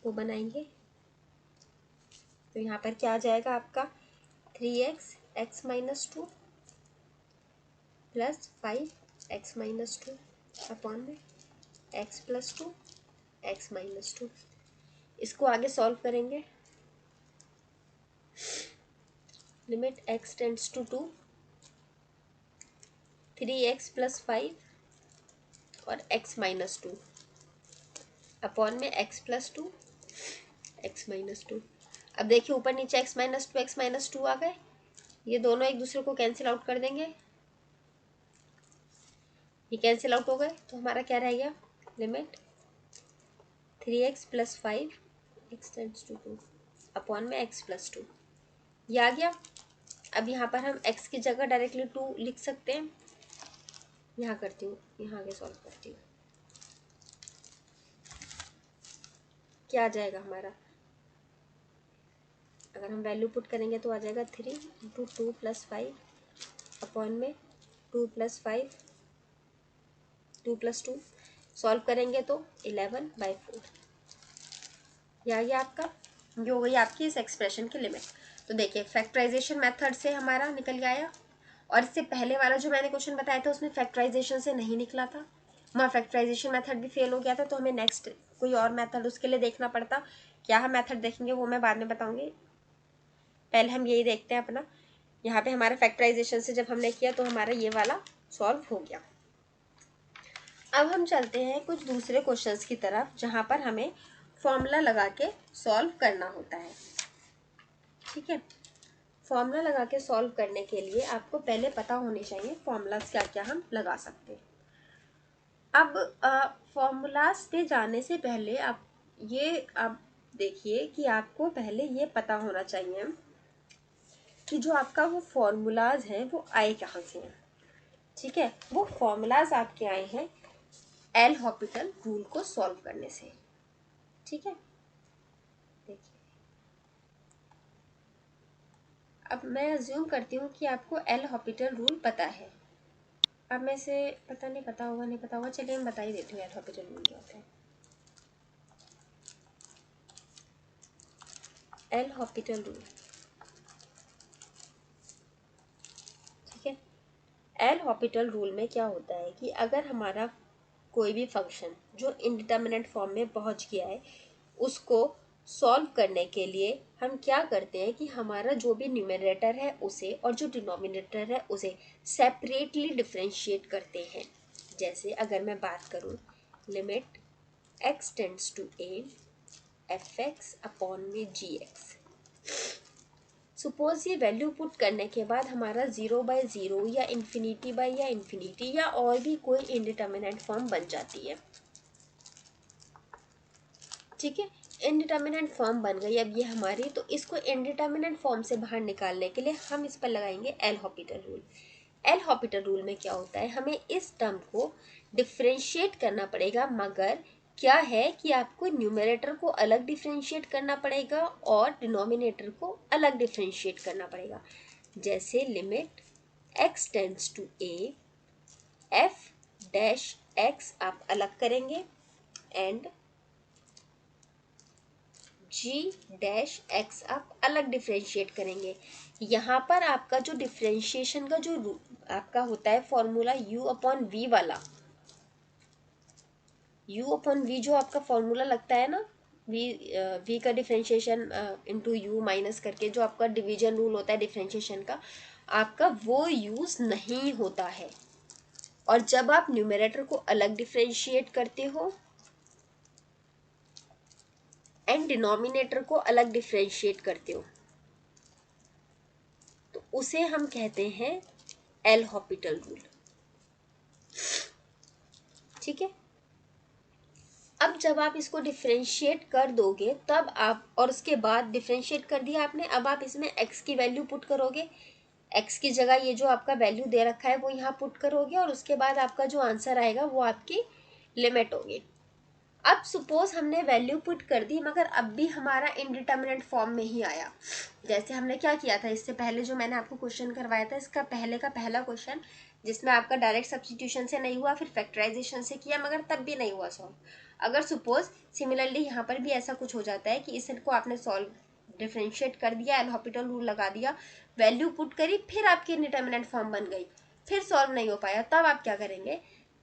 A: वो बनाएंगे, तो यहाँ पर क्या आ जाएगा आपका 3x x minus 2 plus 5x minus 2 upon में x प्लस 2 x माइनस 2। इसको आगे सॉल्व करेंगे। Limit x tends to 2 3x plus 5 और x माइनस 2 अपॉन में x प्लस 2 x माइनस 2। अब देखिए ऊपर नीचे x माइनस 2 आ गए, ये दोनों एक दूसरे को कैंसिल आउट कर देंगे, ये कैंसिल आउट हो गए, तो हमारा क्या रह गया, limit 3x plus 5 x tends to 2 upon में x प्लस 2, ये आ गया। अब यहाँ पर हम x की जगह डायरेक्टली 2 लिख सकते हैं। यहाँ करती हूँ, यहाँ आगे सॉल्व करती हूँ, क्या आ जाएगा हमारा, अगर हम वैल्यू पुट करेंगे तो आ जाएगा 3 इंटू 2 प्लस 5 अपॉन में 2 प्लस 5 2 प्लस 2, सॉल्व करेंगे तो 11/4। यह आ गया आपका, ये हो गई आपकी इस एक्सप्रेशन की लिमिट। तो देखिए फैक्टराइजेशन मेथड से हमारा निकल गया, और इससे पहले वाला जो मैंने क्वेश्चन बताया था उसमें फैक्टराइजेशन से नहीं निकला था, वहाँ फैक्टराइजेशन मेथड भी फेल हो गया था, तो हमें नेक्स्ट कोई और मेथड उसके लिए देखना पड़ता। क्या हम मेथड देखेंगे वो मैं बाद में बताऊंगी, पहले हम यही देखते हैं अपना। यहाँ पे हमारा फैक्टराइजेशन से जब हमने किया तो हमारा ये वाला सॉल्व हो गया। अब हम चलते हैं कुछ दूसरे क्वेश्चंस की तरफ जहाँ पर हमें फॉर्मूला लगा के सॉल्व करना होता है। ठीक है, फॉर्मूला लगा के सॉल्व करने के लिए आपको पहले पता होने चाहिए फॉर्मूलाज क्या क्या हम लगा सकते हैं। अब फॉर्मूलाज पे जाने से पहले आप देखिए कि आपको पहले ये पता होना चाहिए कि जो आपका वो फॉर्मूलाज हैं वो आए कहाँ से हैं। ठीक है, वो फॉर्मूलाज आपके आए हैं एल हॉपिटल रूल को सॉल्व करने से। ठीक है, देखिए अब मैं अज्यूम करती हूँ कि आपको एल हॉपिटल रूल पता है। अब मैं से पता नहीं पता होगा नहीं पता होगा, चलिए मैं बता ही देती हूँ एल हॉपिटल रूल क्या होता है। एल हॉपिटल रूल, ठीक है, एल हॉपिटल रूल में क्या होता है कि अगर हमारा कोई भी फंक्शन जो इनडिटर्मिनेट फॉर्म में पहुंच गया है उसको सॉल्व करने के लिए हम क्या करते हैं कि हमारा जो भी न्यूमरेटर है उसे और जो डिनोमिनेटर है उसे सेपरेटली डिफरेंशिएट करते हैं। जैसे अगर मैं बात करूं limit x tends to a f x upon में जी एक्स, सपोज ये वैल्यू पुट करने के बाद हमारा 0/0 या इन्फिनिटी बाय या इन्फिनिटी या और भी कोई इनडिटर्मिनेट फॉर्म बन जाती है। ठीक है, इनडिटर्मिनेट फॉर्म बन गई अब ये हमारी, तो इसको इनडिटर्मिनेट फॉर्म से बाहर निकालने के लिए हम इस पर लगाएंगे L Hôpital rule. L Hôpital rule में क्या होता है, हमें इस टर्म को डिफ्रेंशिएट करना पड़ेगा, मगर क्या है कि आपको न्यूमरेटर को अलग डिफ्रेंशिएट करना पड़ेगा और डिनोमिनेटर को अलग डिफ्रेंशिएट करना पड़ेगा। जैसे limit x tends to a f dash x आप अलग करेंगे एंड जी डैश एक्स आप अलग डिफ्रेंशिएट करेंगे। यहाँ पर आपका जो डिफ्रेंशिएशन का जो आपका होता है फॉर्मूला u अपॉन वी वाला, u अपॉन वी जो आपका फॉर्मूला लगता है ना, v का डिफ्रेंशिएशन इनटू u माइनस करके जो आपका डिवीजन रूल होता है डिफ्रेंशिएशन का, आपका वो यूज नहीं होता है। और जब आप न्यूमरेटर को अलग डिफ्रेंशिएट करते हो एंड डिनोमिनेटर को अलग डिफ्रेंशिएट करते हो तो उसे हम कहते हैं एल हॉपिटल रूल। ठीक है, अब जब आप इसको डिफ्रेंशिएट कर दोगे तब आप, और उसके बाद डिफ्रेंशिएट कर दिया आपने, अब आप इसमें x की वैल्यू पुट करोगे, x की जगह ये जो आपका वैल्यू दे रखा है वो यहाँ पुट करोगे और उसके बाद आपका जो आंसर आएगा वो आपकी लिमिट होगी। अब सपोज हमने वैल्यू पुट कर दी मगर अब भी हमारा इनडिटर्मिनेट फॉर्म में ही आया। जैसे हमने क्या किया था इससे पहले जो मैंने आपको क्वेश्चन करवाया था, इसका पहले का पहला क्वेश्चन जिसमें आपका डायरेक्ट सब्स्टिट्यूशन से नहीं हुआ, फिर फैक्टराइजेशन से किया मगर तब भी नहीं हुआ सॉल्व। अगर सपोज सिमिलरली यहाँ पर भी ऐसा कुछ हो जाता है कि इसको आपने सॉल्व डिफ्रेंशिएट कर दिया, एल हॉपिटल रूल लगा दिया, वैल्यू पुट करी, फिर आपकी इनडिटर्मिनेट फॉर्म बन गई, फिर सॉल्व नहीं हो पाया, तब आप क्या करेंगे,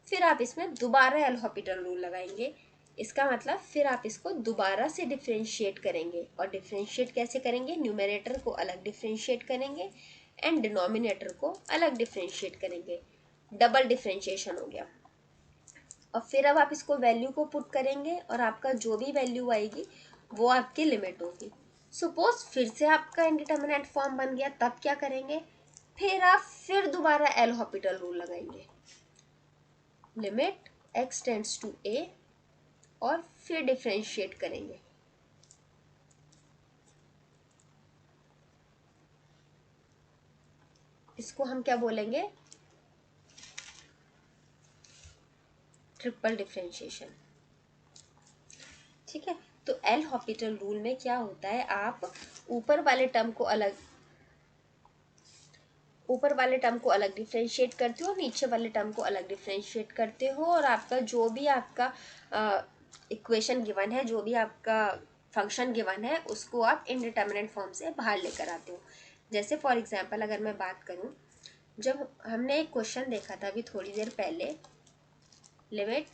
A: फिर आप इसमें दोबारा एल हॉपिटल रूल लगाएंगे। इसका मतलब फिर आप इसको दोबारा से डिफ्रेंशिएट करेंगे, और डिफ्रेंशिएट कैसे करेंगे, न्यूमरेटर को अलग डिफ्रेंशिएट करेंगे एंड डिनोमिनेटर को अलग डिफ्रेंशिएट करेंगे, डबल डिफ्रेंशिएशन हो गया। और फिर अब आप इसको वैल्यू को पुट करेंगे और आपका जो भी वैल्यू आएगी वो आपकी लिमिट होगी। सपोज फिर से आपका इंडिटर्मिनेट फॉर्म बन गया, तब क्या करेंगे, फिर आप फिर दोबारा एल हॉपिटल रूल लगाएंगे, limit x tends to a और फिर डिफ्रेंशिएट करेंगे। इसको हम क्या बोलेंगे, ट्रिपल डिफ्रेंशिएशन। ठीक है, तो एल हॉपिटल रूल में क्या होता है, आप ऊपर वाले टर्म को अलग डिफ्रेंशिएट करते हो, नीचे वाले टर्म को अलग डिफ्रेंशिएट करते हो, और आपका जो भी आपका इक्वेशन गिवन है, जो भी आपका फंक्शन गिवन है, उसको आप इनडिटर्मिनेट फॉर्म से बाहर लेकर आते हो। जैसे फॉर एग्जांपल अगर मैं बात करूं, जब हमने एक क्वेश्चन देखा था अभी थोड़ी देर पहले, limit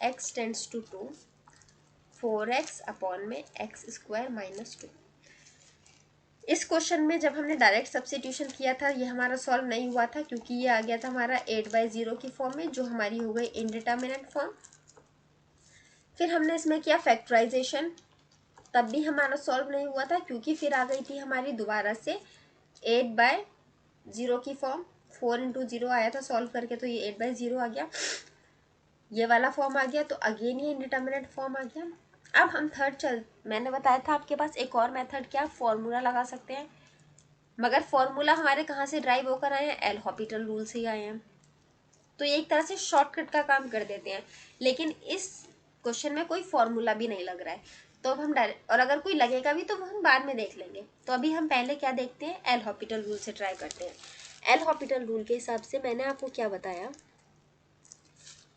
A: x tends to 2 4x upon में x स्क्वायर माइनस 2। इस क्वेश्चन में जब हमने डायरेक्ट सब्स्टिट्यूशन किया था ये हमारा सॉल्व नहीं हुआ था क्योंकि ये आ गया था हमारा 8/0 की फॉर्म में, जो हमारी हो गई इनडिटर्मिनेट फॉर्म। फिर हमने इसमें किया फैक्टराइजेशन, तब भी हमारा सॉल्व नहीं हुआ था क्योंकि फिर आ गई थी हमारी दोबारा से 8/0 की फॉर्म, 4 × 0 आया था सॉल्व करके, तो ये 8/0 आ गया। ये वाला फॉर्म आ गया, तो अगेन ये इंडिटर्मिनेट फॉर्म आ गया। अब हम मैंने बताया था आपके पास एक और मेथड, क्या फॉर्मूला लगा सकते हैं, मगर फॉर्मूला हमारे कहाँ से ड्राइव होकर आए हैं, एल हॉपिटल रूल से ही आए हैं। तो ये एक तरह से शॉर्टकट का काम कर देते हैं, लेकिन इस क्वेश्चन में कोई फॉर्मूला भी नहीं लग रहा है, तो अब हम डायरेक्ट, और अगर कोई लगेगा भी तो वो हम बाद में देख लेंगे। तो अभी हम पहले क्या देखते हैं, एल हॉपिटल रूल से ट्राई करते हैं। एल हॉपिटल रूल के हिसाब से मैंने आपको क्या बताया,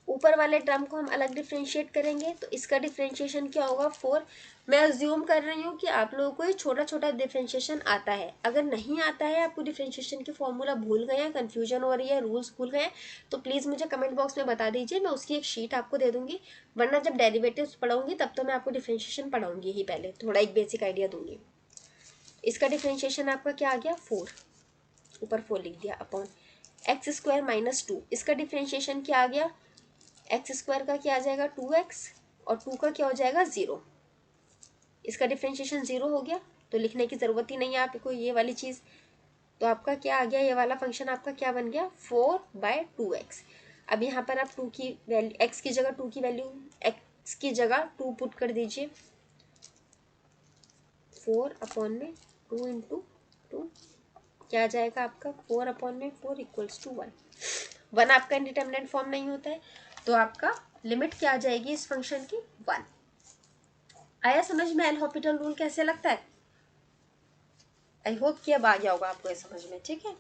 A: ऊपर वाले टर्म को हम अलग डिफ्रेंशिएट करेंगे, तो इसका डिफ्रेंशिएशन क्या होगा, 4। मैं अज्यूम कर रही हूँ कि आप लोगों को ये छोटा छोटा डिफ्रेंशिएशन आता है। अगर नहीं आता है, आपको डिफ्रेंशिएशन की फॉर्मूला भूल गए हैं, कंफ्यूजन हो रही है, रूल्स भूल गए हैं, तो प्लीज़ मुझे कमेंट बॉक्स में बता दीजिए, मैं उसकी एक शीट आपको दे दूंगी। वरना जब डेरिवेटिव्स पढ़ाऊंगी तब तो मैं आपको डिफ्रेंशिएशन पढ़ाऊंगी ही, पहले थोड़ा एक बेसिक आइडिया दूंगी। इसका डिफ्रेंशिएशन आपका क्या आ गया, 4, ऊपर 4 लिख दिया, अपॉन x² - 2। इसका डिफ्रेंशिएशन क्या आ गया, x² का क्या आ जाएगा, 2x, और 2 का क्या हो जाएगा, 0। इसका डिफ्रेंशिएशन 0 हो गया, तो लिखने की ज़रूरत ही नहीं है आपको ये वाली चीज़। तो आपका क्या आ गया, ये वाला फंक्शन आपका क्या बन गया, 4/2x। अब यहाँ पर आप 2 की वैल्यू, x की जगह 2 की वैल्यू, x की जगह 2 पुट कर दीजिए, 4/2 इंटू 2 क्या आ जाएगा आपका, 4/4 इक्वल्स टू 1। 1 आपका इंडिटर्मिनेट फॉर्म नहीं होता है, तो आपका लिमिट क्या आ जाएगी इस फंक्शन की, 1। आया समझ में एल हॉपिटल रूल कैसे लगता है, आई होप कि अब आ गया होगा आपको ये समझ में, ठीक है।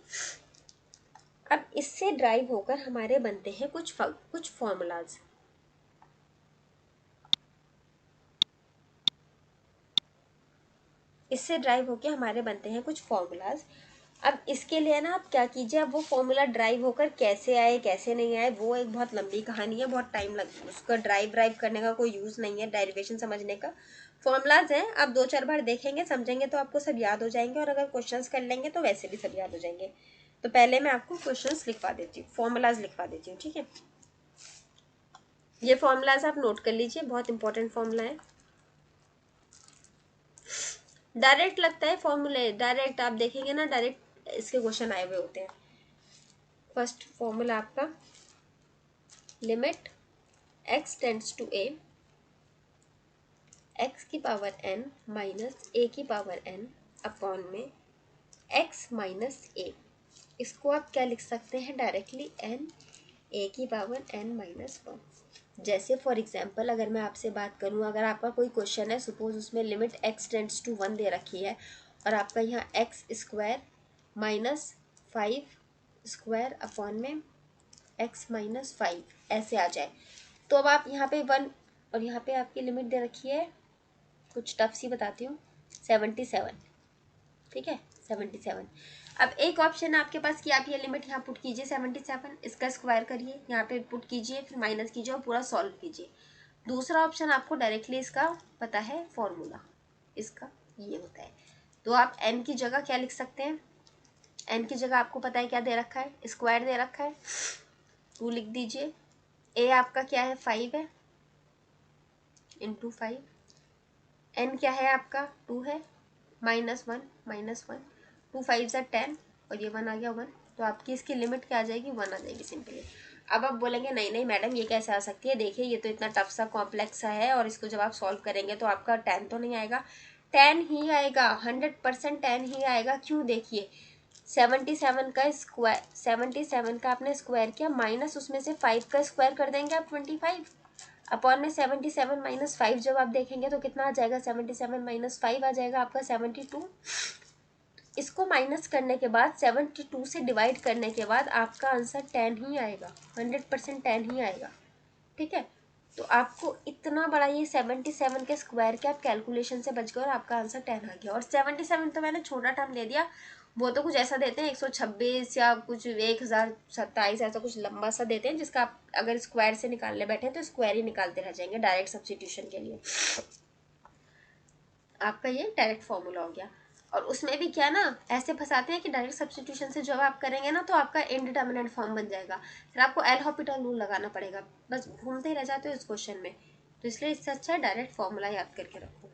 A: अब इससे ड्राइव होकर हमारे बनते हैं कुछ फॉर्मूलाज। इससे ड्राइव होकर हमारे बनते हैं कुछ फॉर्मूलाज। अब इसके लिए ना आप क्या कीजिए, अब वो फॉर्मूला ड्राइव होकर कैसे आए कैसे नहीं आए वो एक बहुत लंबी कहानी है, बहुत टाइम लग, उसका ड्राइव करने का कोई यूज़ नहीं है, डेरिवेशन समझने का। फॉर्मूलाज हैं, आप 2-4 बार देखेंगे समझेंगे तो आपको सब याद हो जाएंगे, और अगर क्वेश्चंस कर लेंगे तो वैसे भी सब याद हो जाएंगे। तो पहले मैं आपको क्वेश्चंस लिखवा देती हूँ, फॉर्मूलाज लिखवा देती हूँ, ठीक है। ये फॉर्मूलाज आप नोट कर लीजिए, बहुत इंपॉर्टेंट फॉर्मूला है। डायरेक्ट लगता है फॉर्मूले, डायरेक्ट आप देखेंगे ना, डायरेक्ट इसके क्वेश्चन आए हुए होते हैं। फर्स्ट फॉर्मूला आपका, limit x tends to a, x की पावर n माइनस a की पावर n अपॉन में x माइनस a। इसको आप क्या लिख सकते हैं डायरेक्टली, n a की पावर n माइनस 1। जैसे फॉर एग्जाम्पल अगर मैं आपसे बात करूँ, अगर आपका कोई क्वेश्चन है, सपोज उसमें लिमिट x टेंड्स टू 1 दे रखी है, और आपका यहाँ x² माइनस 5² अपॉन में x माइनस 5 ऐसे आ जाए, तो अब आप यहाँ पे 1, और यहाँ पे आपकी लिमिट दे रखी है, कुछ टफ सी बताती हूँ, 77, ठीक है, 77। अब एक ऑप्शन है आपके पास कि आप ये लिमिट यहाँ पुट कीजिए 77, इसका स्क्वायर करिए, यहाँ पे पुट कीजिए, फिर माइनस कीजिए और पूरा सॉल्व कीजिए। दूसरा ऑप्शन आपको डायरेक्टली इसका पता है फॉर्मूला, इसका ये होता है, तो आप n की जगह क्या लिख सकते हैं, n की जगह आपको पता है क्या दे रखा है, स्क्वायर दे रखा है, 2 लिख दीजिए, a आपका क्या है, 5 है, इंटू 5, n क्या है आपका, 2 है, -1 -1, 2 5 ज़ा 10, और ये 1 आ गया 1, तो आपकी इसकी लिमिट क्या आ जाएगी, 1 आ जाएगी सिंपली। अब आप बोलेंगे नहीं नहीं मैडम ये कैसे आ सकती है, देखिए ये तो इतना टफ सा कॉम्प्लेक्स सा है, और इसको जब आप सॉल्व करेंगे तो आपका 10 तो नहीं आएगा, 10 ही आएगा, 100% 10 ही आएगा। क्यों, देखिए 77 का स्क्वायर, 77 का आपने स्क्वायर किया, माइनस उसमें से 5 का स्क्वायर कर देंगे आप 25, अपॉन में 77 माइनस 5 जब आप देखेंगे तो कितना आ जाएगा, 77 माइनस 5 आ जाएगा आपका 72। इसको माइनस करने के बाद 72 से डिवाइड करने के बाद आपका आंसर 10 ही आएगा, 100% 10 ही आएगा, ठीक है। तो आपको इतना बड़ा ये 77 के स्क्वायर के आप कैलकुलेशन से बच गए और आपका आंसर 10 आ गया। और 77 तो मैंने छोटा टर्म दे दिया, वो तो कुछ ऐसा देते हैं 126 या कुछ 1027 ऐसा कुछ लंबा सा देते हैं, जिसका आप अगर स्क्वायर से निकालने बैठे तो स्क्वायर ही निकालते रह जाएंगे डायरेक्ट सब्स्टिट्यूशन के लिए। आपका ये डायरेक्ट फॉर्मूला हो गया। और उसमें भी क्या ना, ऐसे फंसाते हैं कि डायरेक्ट सब्स्टिट्यूशन से जब आप करेंगे ना तो आपका इनडिटर्मिनेट फॉर्म बन जाएगा, फिर आपको एल हॉपिटल रूल लगाना पड़ेगा, बस घूमते ही रह जाते हो इस क्वेश्चन में। तो इसलिए इससे अच्छा है डायरेक्ट फॉर्मूला याद करके रखो।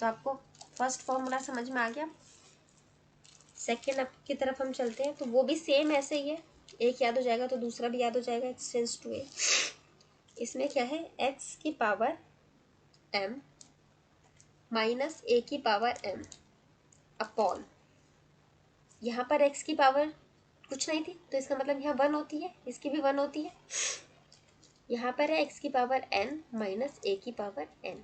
A: तो आपको फर्स्ट फॉर्मूला समझ में आ गया। सेकेंड अप की तरफ हम चलते हैं, तो वो भी सेम ऐसे ही है, एक याद हो जाएगा तो दूसरा भी याद हो जाएगा, एक्सटेंस टू ए। इसमें क्या है, x की पावर m माइनस a की पावर m अपॉन, यहाँ पर x की पावर कुछ नहीं थी तो इसका मतलब यहाँ 1 होती है, इसकी भी 1 होती है। यहाँ पर है x की पावर n माइनस a की पावर n।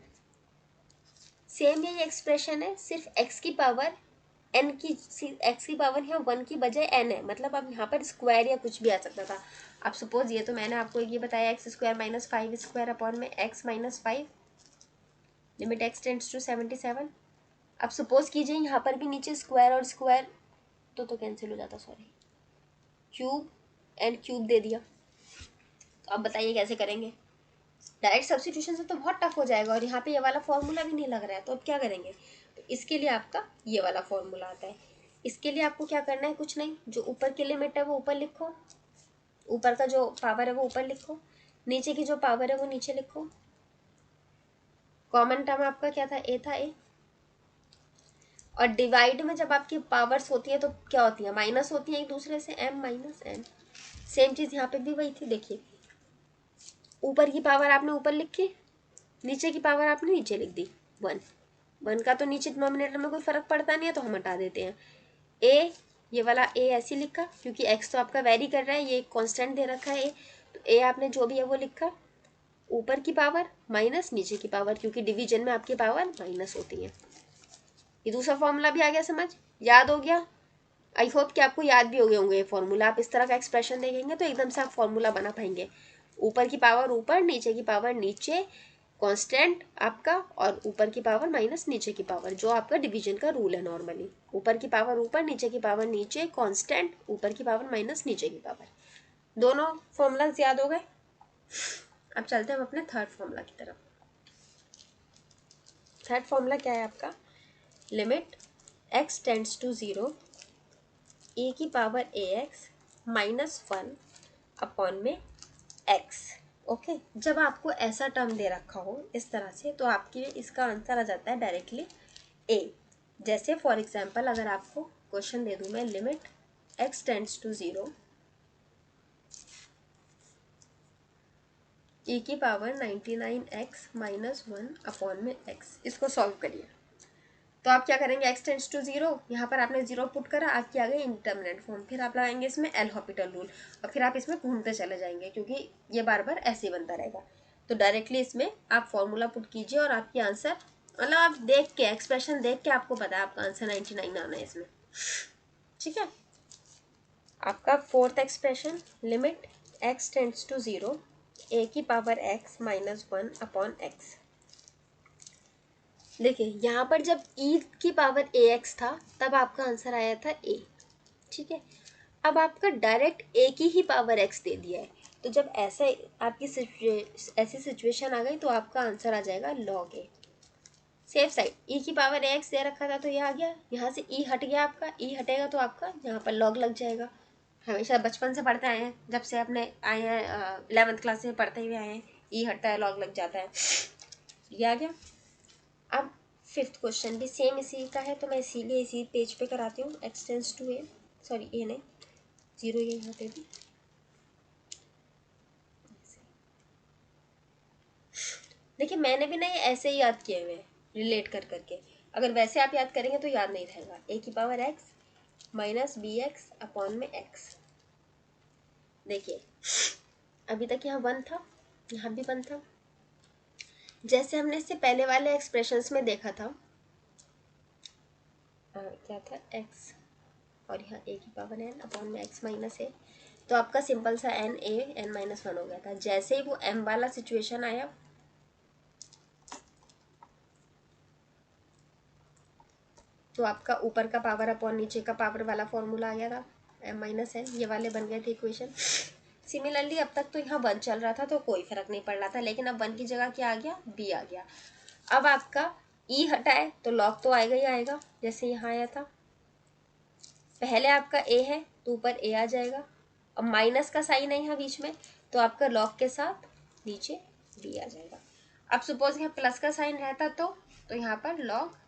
A: सेम यही एक्सप्रेशन है, सिर्फ x की पावर n की, x की पावर यहाँ 1 की बजाय n है, मतलब अब यहाँ पर स्क्वायर या कुछ भी आ सकता था। अब सपोज ये तो मैंने आपको ये बताया x square minus 5 square upon में x minus 5 limit x tends to 77। अब सपोज कीजिए यहाँ पर भी नीचे स्क्वायर और स्क्वायर तो कैंसिल हो जाता, सॉरी, क्यूब एंड क्यूब दे दिया। तो अब बताइए कैसे करेंगे, डायरेक्ट सब्स्टिट्यूशन से तो बहुत टफ हो जाएगा और यहाँ पे ये वाला फॉर्मूला भी नहीं लग रहा है, तो अब क्या करेंगे। तो इसके लिए आपका ये वाला फॉर्मूला आता है। इसके लिए आपको क्या करना है, कुछ नहीं, जो ऊपर की लिमिट है वो ऊपर लिखो, ऊपर का जो पावर है वो ऊपर लिखो, नीचे की जो पावर है वो नीचे लिखो। कॉमन टर्म आपका क्या था, ए था, ए। और डिवाइड में जब आपकी पावर्स होती है तो क्या होती है, माइनस होती है एक दूसरे से, m माइनस n। सेम चीज यहाँ पे भी वही थी, देखिए ऊपर की पावर आपने ऊपर लिखी, नीचे की पावर आपने नीचे लिख दी। 1 का तो नीचे डिनोमिनेटर में कोई फर्क पड़ता नहीं है तो हम हटा देते हैं। ए, ये वाला ए ऐसे लिखा क्योंकि एक्स तो आपका वेरी कर रहा है, ये कांस्टेंट दे रखा है ए, तो ए आपने जो भी है वो लिखा, ऊपर की पावर माइनस नीचे की पावर, क्योंकि डिवीजन में आपकी पावर माइनस होती है। ये दूसरा फॉर्मूला भी आ गया समझ, याद हो गया। आई होप कि आपको याद भी हो गए होंगे ये फॉर्मूला। आप इस तरह का एक्सप्रेशन देखेंगे तो एकदम से आप फॉर्मूला बना पाएंगे। ऊपर की पावर ऊपर, नीचे की पावर नीचे, कांस्टेंट आपका, और ऊपर की पावर माइनस नीचे की पावर, जो आपका डिवीजन का रूल है नॉर्मली। ऊपर की पावर ऊपर, नीचे की पावर नीचे, कांस्टेंट, ऊपर की पावर माइनस नीचे की पावर। दोनों फॉर्मूलाज याद हो गए। अब चलते हैं हम अपने थर्ड फॉर्मूला की तरफ। थर्ड फॉर्मूला क्या है आपका, limit x tends to 0 a की पावर ax माइनस 1 अपॉन में x। ओके, जब आपको ऐसा टर्म दे रखा हो इस तरह से तो आपके इसका आंसर आ जाता है डायरेक्टली a। जैसे फॉर एग्जांपल अगर आपको क्वेश्चन दे दूं मैं, limit x tends to 0 e की पावर 99x माइनस 1 अपॉन में x, इसको सॉल्व करिए। तो आप क्या करेंगे, x टेंड्स टू 0, यहाँ पर आपने 0 पुट करा, आपकी आ गई इंडिटरमिनेट फॉर्म, फिर आप लगाएंगे इसमें एल हॉपिटल रूल और फिर आप इसमें घूमते चले जाएंगे क्योंकि ये बार बार ऐसे ही बनता रहेगा। तो डायरेक्टली इसमें आप फॉर्मूला पुट कीजिए और आपकी आंसर, मतलब आप देख के एक्सप्रेशन देख के आपको पता है आपका आंसर 99 आना है इसमें। ठीक है, आपका fourth expression, limit x tends to 0 a की power x minus 1 upon x। देखिए यहाँ पर जब e की पावर ax था तब आपका आंसर आया था a। ठीक है, अब आपका डायरेक्ट a की ही पावर x दे दिया है, तो जब ऐसा आपकी ऐसी सिचुएशन आ गई तो आपका आंसर आ जाएगा log a। Safe side, e की पावर ax दे रखा था तो ये आ गया, यहाँ से e हट गया, आपका e हटेगा तो आपका यहाँ पर log लग जाएगा। हमेशा बचपन से पढ़ते आए हैं, जब से अपने आए हैं 11th क्लास से पढ़ते हुए आए हैं, e हटता है log लग जाता है, ये आ गया। अब फिफ्थ क्वेश्चन भी सेम इसी का है तो मैं इसीलिए इसी पेज पे कराती हूँ, x tends to a, sorry a नहीं 0 ये यहाँ पे भी। देखिए मैंने भी नहीं ऐसे ही याद किए हुए रिलेट कर करके, अगर वैसे आप याद करेंगे तो याद नहीं रहेगा। a की power x minus b x upon में x। देखिए अभी तक यहाँ 1 था, यहाँ भी 1 था, जैसे हमने इससे पहले वाले एक्सप्रेशंस में देखा था क्या था x और यहाँ a की पावर n अपॉन में x माइनस a, तो आपका सिंपल सा n माइनस 1 हो गया था। जैसे ही वो m वाला सिचुएशन आया तो आपका ऊपर का पावर अपॉन नीचे का पावर वाला फॉर्मूला आ गया था, m माइनस n, ये वाले बन गए थे इक्वेशन। सिमिलरली अब तक तो यहाँ 1 चल रहा था तो कोई फर्क नहीं पड़ रहा था, लेकिन अब 1 की जगह क्या आ गया, b आ गया। अब आपका e हटाए तो log तो आएगा ही आएगा, जैसे यहाँ आया था। पहले आपका a है तो ऊपर a आ जाएगा, अब माइनस का साइन है यहाँ बीच में तो आपका log के साथ नीचे b आ जाएगा। अब सपोज यहाँ प्लस का साइन रहता तो यहाँ पर log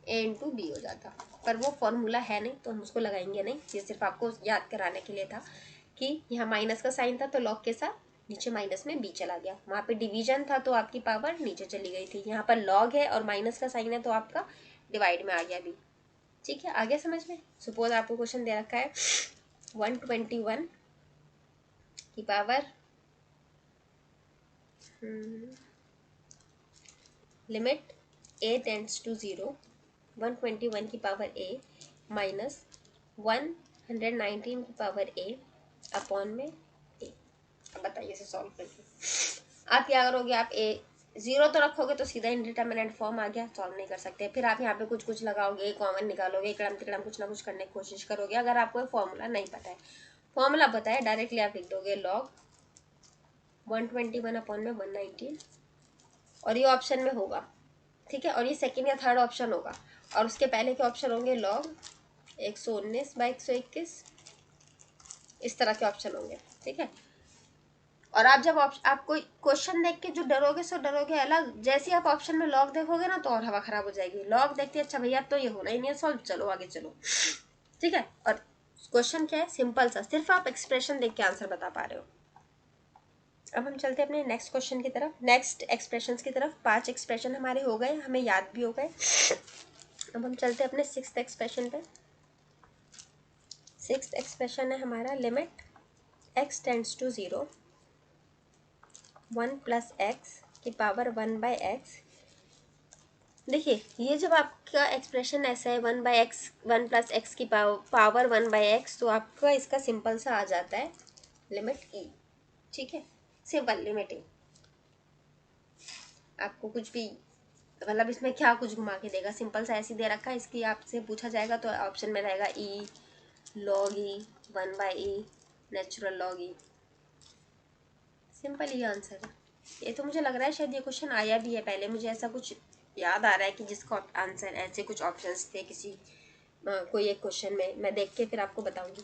A: a इंटू बी हो जाता, पर वो फॉर्मूला है नहीं तो हम उसको लगाएंगे नहीं, ये सिर्फ आपको याद कराने के लिए था कि यहाँ माइनस का साइन था तो log के साथ नीचे माइनस में बी चला गया, वहाँ पे डिवीजन था तो आपकी पावर नीचे चली गई थी, यहाँ पर लॉग है और माइनस का साइन है तो आपका डिवाइड में आ गया बी। ठीक है, आ गया समझ में। सपोज आपको क्वेश्चन दे रखा है 121 की power limit a tends to 0, 121 की पावर a माइनस 119 की पावर a अपॉन में a। अब बताइए इसे सॉल्व करके आप क्या करोगे, आप a 0 तो रखोगे तो सीधा इंडिटरमिनेट फॉर्म आ गया, सॉल्व नहीं कर सकते। फिर आप यहाँ पे कुछ कुछ लगाओगे, कॉमन निकालोगे, इकड़म तिकड़म कुछ ना कुछ करने की कोशिश करोगे। अगर आपको फॉर्मूला नहीं पता है, फॉर्मूला पता है, डायरेक्टली आप लिख दोगे लॉग 121 अपॉन में 119 और ये ऑप्शन में होगा। ठीक है, और ये सेकंड या थर्ड ऑप्शन होगा और उसके पहले के ऑप्शन होंगे लॉग 119/121, इस तरह के ऑप्शन होंगे। ठीक है, और आप जब आप कोई क्वेश्चन देख के जो डरोगे सो डरोगे अलग, जैसे आप ऑप्शन में लॉग देखोगे ना तो और हवा खराब हो जाएगी। लॉग देखते अच्छा भैया तो ये होना ही नहीं है सॉल्व, चलो आगे चलो। ठीक है, और क्वेश्चन क्या है, सिंपल सा, सिर्फ आप एक्सप्रेशन देख के आंसर बता पा रहे हो। अब हम चलते हैं अपने नेक्स्ट क्वेश्चन की तरफ, नेक्स्ट एक्सप्रेशंस की तरफ। 5 एक्सप्रेशन हमारे हो गए, हमें याद भी हो गए। अब हम चलते हैं अपने 6th एक्सप्रेशन पे। 6th एक्सप्रेशन है हमारा limit x tends to 0, 1 plus x की पावर 1/x। देखिए ये जब आपका एक्सप्रेशन ऐसा है 1/x, 1 प्लस एक्स की पावर 1/x, तो आपका इसका सिंपल सा आ जाता है लिमिट e। ठीक है, सिंपल लिमिट e। आपको कुछ भी मतलब इसमें क्या कुछ घुमा के देगा, सिंपल सा ऐसी दे रखा है। इसकी आपसे पूछा जाएगा तो ऑप्शन में रहेगा ई, लॉग ई, 1/e, नेचुरल लॉग ई। सिंपल ही आंसर है। ये तो मुझे लग रहा है शायद ये क्वेश्चन आया भी है पहले, मुझे ऐसा कुछ याद आ रहा है कि जिसका आंसर ऐसे कुछ ऑप्शंस थे किसी कोई एक क्वेश्चन में, मैं देख के फिर आपको बताऊंगी।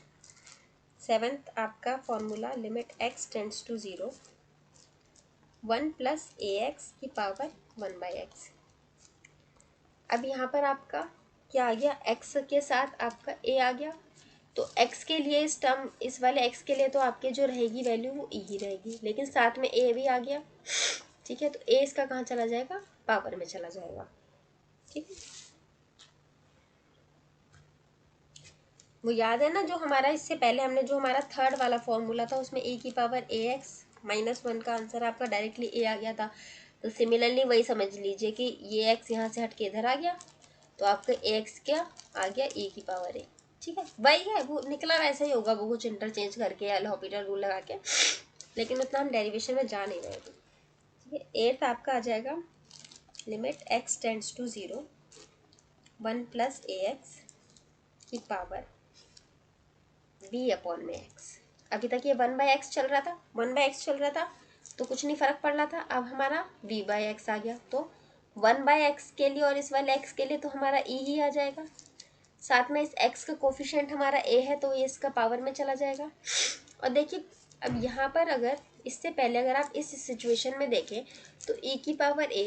A: 7th आपका formula limit x tends to 0, 1 plus ax की पावर 1/x। अब यहाँ पर आपका क्या आ गया, x के साथ आपका a आ गया, तो x के लिए इस टर्म, इस वाले x के लिए तो आपके जो रहेगी वैल्यू वो e ही रहेगी, लेकिन साथ में a भी आ गया। ठीक है, तो a इसका कहाँ चला जाएगा, पावर में चला जाएगा। ठीक है, वो याद है ना जो हमारा इससे पहले हमने जो हमारा थर्ड वाला फॉर्मूला था उसमें a की पावर ax -1 का आंसर आपका डायरेक्टली a आ गया था। तो सिमिलरली वही समझ लीजिए कि ये x यहाँ से हट के इधर आ गया तो आपका ax क्या आ गया, a की पावर a। ठीक है, वही है, वो निकला वैसा ही होगा, वो कुछ इंटरचेंज करके या l'Hopital रूल लगा के, लेकिन उतना हम डेरिवेशन में जा नहीं रहे थे। ठीक है, 8th आपका आ जाएगा limit x tends to 0, 1 plus ax की पावर b अपॉन में x। अभी तक ये 1/x चल रहा था, 1/x चल रहा था तो कुछ नहीं फर्क पड़ रहा था। अब हमारा v/x आ गया, तो 1/x के लिए और इस वाले x के लिए तो हमारा e ही आ जाएगा। साथ में इस x का कोफिशिएंट हमारा a है तो ये इसका पावर में चला जाएगा। और देखिए अब यहाँ पर अगर इससे पहले अगर आप इस सिचुएशन में देखें तो e की पावर a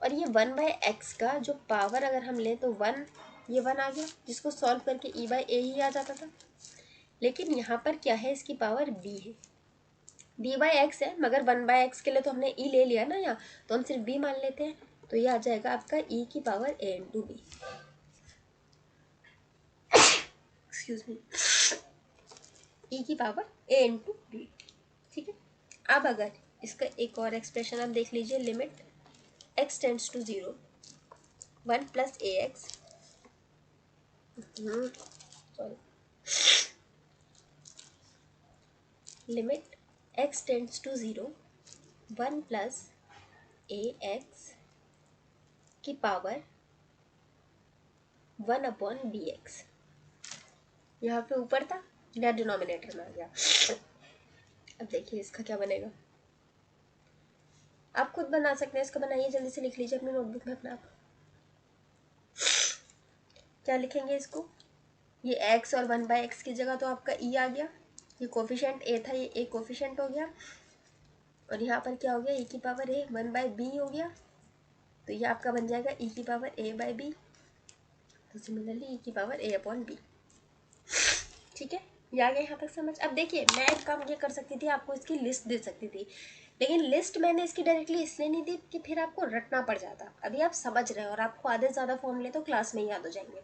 A: और ये 1/x का जो पावर अगर हम लें तो 1, ये 1 आ गया जिसको सॉल्व करके e/a ही आ जाता था। लेकिन यहाँ पर क्या है, इसकी पावर b है, b/x है, मगर 1/x के लिए तो हमने e ले लिया ना यहाँ, तो हम सिर्फ b मान लेते हैं, तो ये आ जाएगा आपका e की power a into b। Excuse me, e की पावर a इंटू बी। ठीक है, अब अगर इसका एक और एक्सप्रेशन आप देख लीजिए, limit x tends to 0, 1 plus ax, sorry, limit x tends to 0, 1 plus ax की पावर 1 अपॉन bx। यहाँ पे ऊपर था या डिनोमिनेटर में आ गया। अब देखिए इसका क्या बनेगा, आप खुद बना सकते हैं, इसको बनाइए, जल्दी से लिख लीजिए अपनी नोटबुक में अपना। आप क्या लिखेंगे इसको, ये x और 1/x की जगह तो आपका e आ गया, ये कोफिशिएंट a था, ये a कोफिशिएंट हो गया, और यहाँ पर क्या हो गया, e की पावर a 1/b हो गया, तो ये आपका बन जाएगा e की पावर a/b। तो सिमिलरली e की पावर a अपॉन b। ठीक है, ये आ गया यहाँ तक समझ। अब देखिए मैं एक काम ये कर सकती थी, आपको इसकी लिस्ट दे सकती थी, लेकिन लिस्ट मैंने इसकी डायरेक्टली इसलिए नहीं दी कि फिर आपको रटना पड़ जाता। अभी आप समझ रहे हो और आपको आधे ज़्यादा फॉर्मूले तो क्लास में ही याद हो जाएंगे।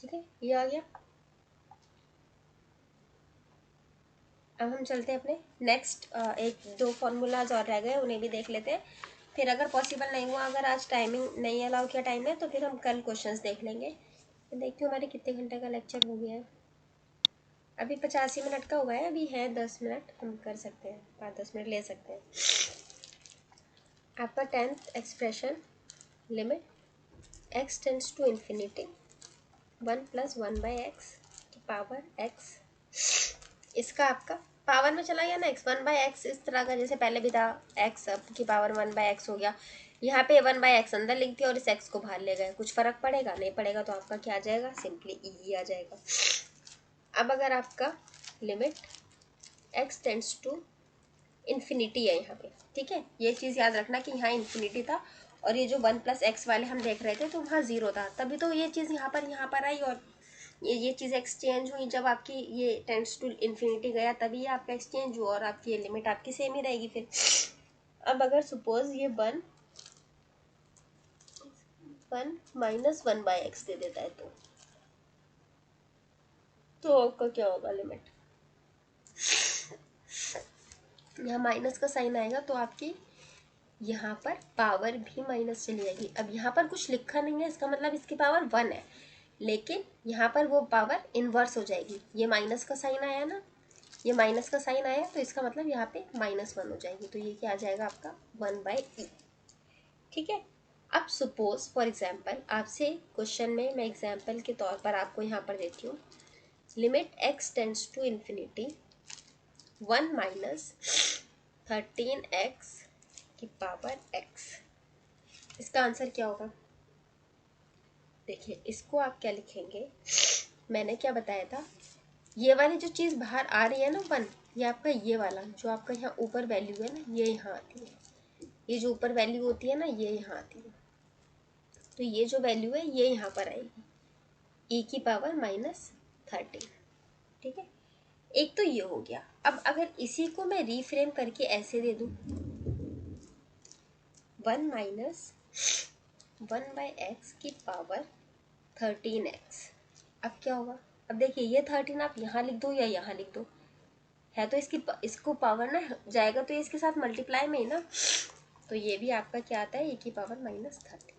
A: ठीक है, ये आ गया। अब हम चलते हैं अपने नेक्स्ट, एक दो फॉर्मूलाज और रह गए, उन्हें भी देख लेते हैं। फिर अगर पॉसिबल नहीं हुआ, अगर आज टाइमिंग नहीं अलाउ किया टाइम में, तो फिर हम कल क्वेश्चंस देख लेंगे। देखती हूँ हमारे कितने घंटे का लेक्चर हो गया है। अभी 85 मिनट का हुआ है, अभी है 10 मिनट, हम कर सकते हैं, 5-10 मिनट ले सकते हैं। आपका 10th expression, limit x tends to infinity 1 + 1/x की पावर x। इसका आपका पावर में चला गया ना x, 1/x इस तरह का जैसे पहले भी था, x अब की पावर 1/x हो गया। यहाँ पे 1/x अंदर लिख दिया और इस x को बाहर ले गए, कुछ फर्क पड़ेगा नहीं पड़ेगा, तो आपका क्या आ जाएगा, सिंपली ई आ जाएगा। अब अगर आपका limit x tends to infinity है यहाँ पे, ठीक है, ये चीज़ याद रखना कि यहाँ इन्फिनिटी था और ये जो 1 + x वाले हम देख रहे थे तो वहाँ 0 था, तभी तो ये चीज़ यहाँ पर आई, और ये चीज़ एक्सचेंज हुई जब आपकी ये टेंड्स टू इन्फिनिटी गया, तभी ये आपका एक्सचेंज हुआ और आपकी ये लिमिट आपकी सेम ही रहेगी फिर। अब अगर सपोज ये 1 - 1/x दे देता है तो आपका क्या होगा, लिमिट यहाँ माइनस का साइन आएगा तो आपकी यहाँ पर पावर भी माइनस चली जाएगी। अब यहाँ पर कुछ लिखा नहीं है, इसका मतलब इसकी पावर 1 है, लेकिन यहाँ पर वो पावर इन्वर्स हो जाएगी। ये माइनस का साइन आया ना, ये माइनस का साइन आया तो इसका मतलब यहाँ पे -1 हो जाएगी, तो ये क्या आ जाएगा आपका 1/e। ठीक है। अब सपोज फॉर एग्जाम्पल आपसे क्वेश्चन में, मैं एग्जाम्पल के तौर पर आपको यहाँ पर देती हूँ, limit x tends to infinity 1 - 13x की पावर x। इसका आंसर क्या होगा, देखिए इसको आप क्या लिखेंगे, मैंने क्या बताया था, ये वाली जो चीज़ बाहर आ रही है ना 1, ये आपका ये वाला जो आपका यहाँ ऊपर वैल्यू है ना, ये यहाँ आती है, ये जो ऊपर वैल्यू होती है ना ये यहाँ आती है, तो ये जो वैल्यू है ये यहाँ पर आएगी, e की पावर -13। ठीक है, एक तो ये हो गया। अब अगर इसी को मैं रीफ्रेम करके ऐसे दे दूँ, 1 - 1/x की पावर 13x, अब क्या होगा, अब देखिए ये 13 आप यहाँ लिख दो या यहाँ लिख दो, है तो इसको पावर ना जाएगा तो ये इसके साथ मल्टीप्लाई में ही ना, तो ये भी आपका क्या आता है, e की पावर -13।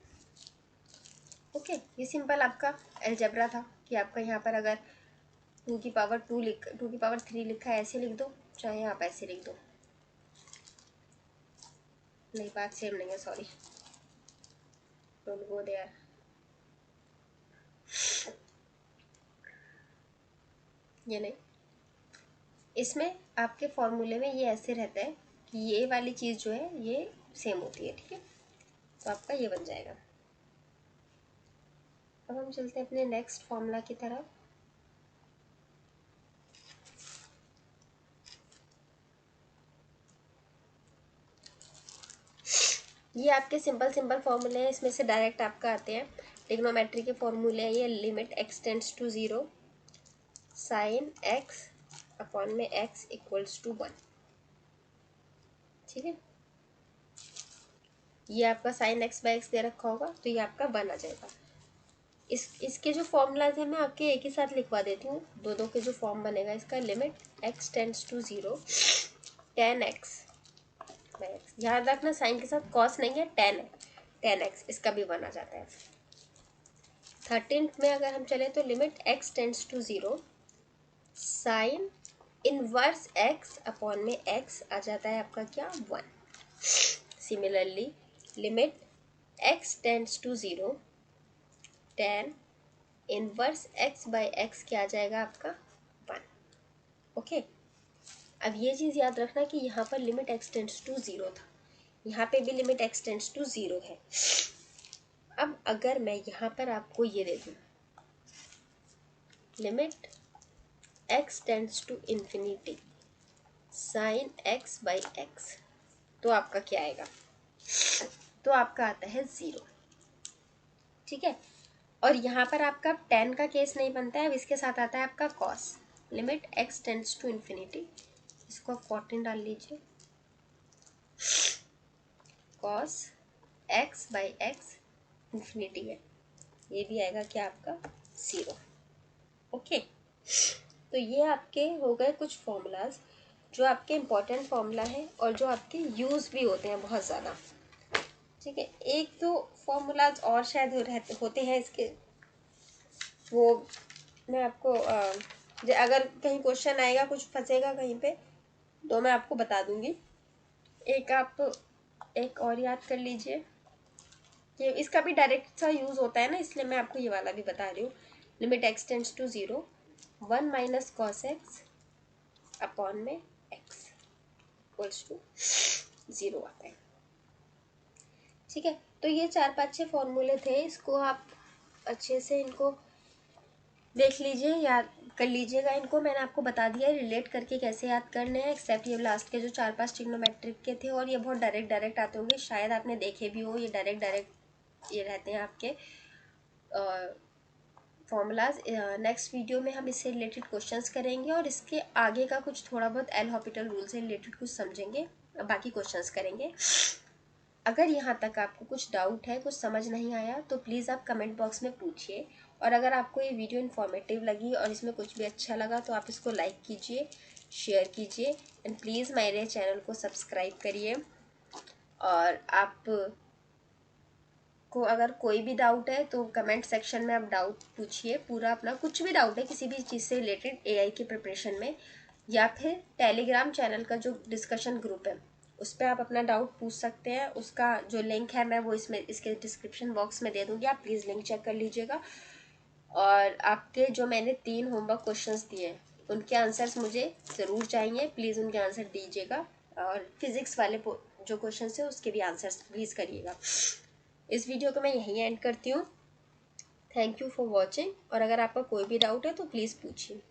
A: ओके, ये सिंपल आपका अलजेब्रा था कि आपका यहाँ पर अगर 2 की पावर 3 लिखा है, ऐसे लिख दो, चाहे आप ऐसे लिख दो, नहीं बात सेम नहीं है, सॉरी, डोंट गो देयर। ये नहीं, इसमें आपके फॉर्मूले में ये ऐसे रहता है कि ये वाली चीज़ जो है ये सेम होती है, ठीक है, तो आपका ये बन जाएगा। अब हम चलते हैं अपने नेक्स्ट फॉर्मूला की तरफ। ये आपके सिंपल फॉर्मूले हैं, इसमें से डायरेक्ट आपका आते हैं, ट्रिग्नोमेट्री के फॉर्मूले हैं ये। Limit x tends to 0 sin x upon में x इक्वल्स टू 1। ठीक है, ये आपका sin x/x दे रखा होगा तो ये आपका 1 आ जाएगा। इसके जो फॉर्मूलाज हैं मैं आपके एक ही साथ लिखवा देती हूँ, दो के जो फॉर्म बनेगा इसका, limit x tends to 0 tan x by x, याद रखना साइन के साथ कॉस नहीं है, tan है, tan x, इसका भी 1 आ जाता है। 13th में अगर हम चले तो limit x tends to 0 sine inverse x upon में x आ जाता है आपका क्या, 1। Similarly limit x tends to 0 tan inverse x by x क्या आ जाएगा आपका, 1। ओके, अब ये चीज़ याद रखना कि यहाँ पर लिमिट x टेंड्स टू 0 था, यहाँ पे भी लिमिट x टेंड्स टू 0 है। अब अगर मैं यहाँ पर आपको ये दे दूँ, limit x tends to infinity sine x by x, तो आपका क्या आएगा, तो आपका आता है 0। ठीक है, और यहाँ पर आपका tan का केस नहीं बनता है, अब इसके साथ आता है आपका cos, limit x tends to infinity, इसको 14 डाल लीजिए, cos x by x infinity है, ये भी आएगा क्या आपका 0। ओके, तो ये आपके हो गए कुछ फॉर्मूलाज जो आपके इम्पोर्टेंट फॉर्मूला है और जो आपके यूज़ भी होते हैं बहुत ज़्यादा। ठीक है, एक दो फॉर्मूलाज और शायद होते हैं इसके, वो मैं आपको अगर कहीं क्वेश्चन आएगा कुछ फंसेगा कहीं पे तो मैं आपको बता दूंगी। एक आप एक और याद कर लीजिए कि इसका भी डायरेक्ट सा यूज़ होता है ना, इसलिए मैं आपको ये वाला भी बता रही हूँ। Limit x tends to 0, 1 minus cos x upon में एक्स इक्वल्स टू 0 आता है। ठीक है, तो ये 4-5-6 फॉर्मूले थे, इसको आप अच्छे से इनको देख लीजिए, याद कर लीजिएगा। इनको मैंने आपको बता दिया है रिलेट करके कैसे याद करने हैं, एक्सेप्ट ये लास्ट के जो 4-5 ट्रिग्नोमेट्रिक के थे, और ये बहुत डायरेक्ट आते होंगे, शायद आपने देखे भी हो, ये डायरेक्ट ये रहते हैं आपके फॉर्मूलाज। नेक्स्ट वीडियो में हम इससे रिलेटेड क्वेश्चंस करेंगे और इसके आगे का कुछ थोड़ा बहुत एल हॉपिटल रूल से रिलेटेड कुछ समझेंगे, बाकी क्वेश्चंस करेंगे। अगर यहाँ तक आपको कुछ डाउट है, कुछ समझ नहीं आया, तो प्लीज़ आप कमेंट बॉक्स में पूछिए। और अगर आपको ये वीडियो इन्फॉर्मेटिव लगी और इसमें कुछ भी अच्छा लगा तो आप इसको लाइक कीजिए, शेयर कीजिए, एंड प्लीज़ मेरे चैनल को सब्सक्राइब करिए। और आप को अगर कोई भी डाउट है तो कमेंट सेक्शन में आप डाउट पूछिए, पूरा अपना कुछ भी डाउट है किसी भी चीज़ से रिलेटेड एआई के प्रिपरेशन में, या फिर टेलीग्राम चैनल का जो डिस्कशन ग्रुप है उस पर आप अपना डाउट पूछ सकते हैं। उसका जो लिंक है मैं वो इसके डिस्क्रिप्शन बॉक्स में दे दूँगी, आप प्लीज़ लिंक चेक कर लीजिएगा। और आपके जो मैंने 3 होमवर्क क्वेश्चंस दिए उनके आंसर्स मुझे ज़रूर चाहिए, प्लीज़ उनके आंसर दीजिएगा। और फिज़िक्स वाले जो क्वेश्चन है उसके भी आंसर्स प्लीज़ करिएगा। इस वीडियो को मैं यहीं एंड करती हूँ। थैंक यू फॉर वॉचिंग, और अगर आपका कोई भी डाउट है तो प्लीज़ पूछिए।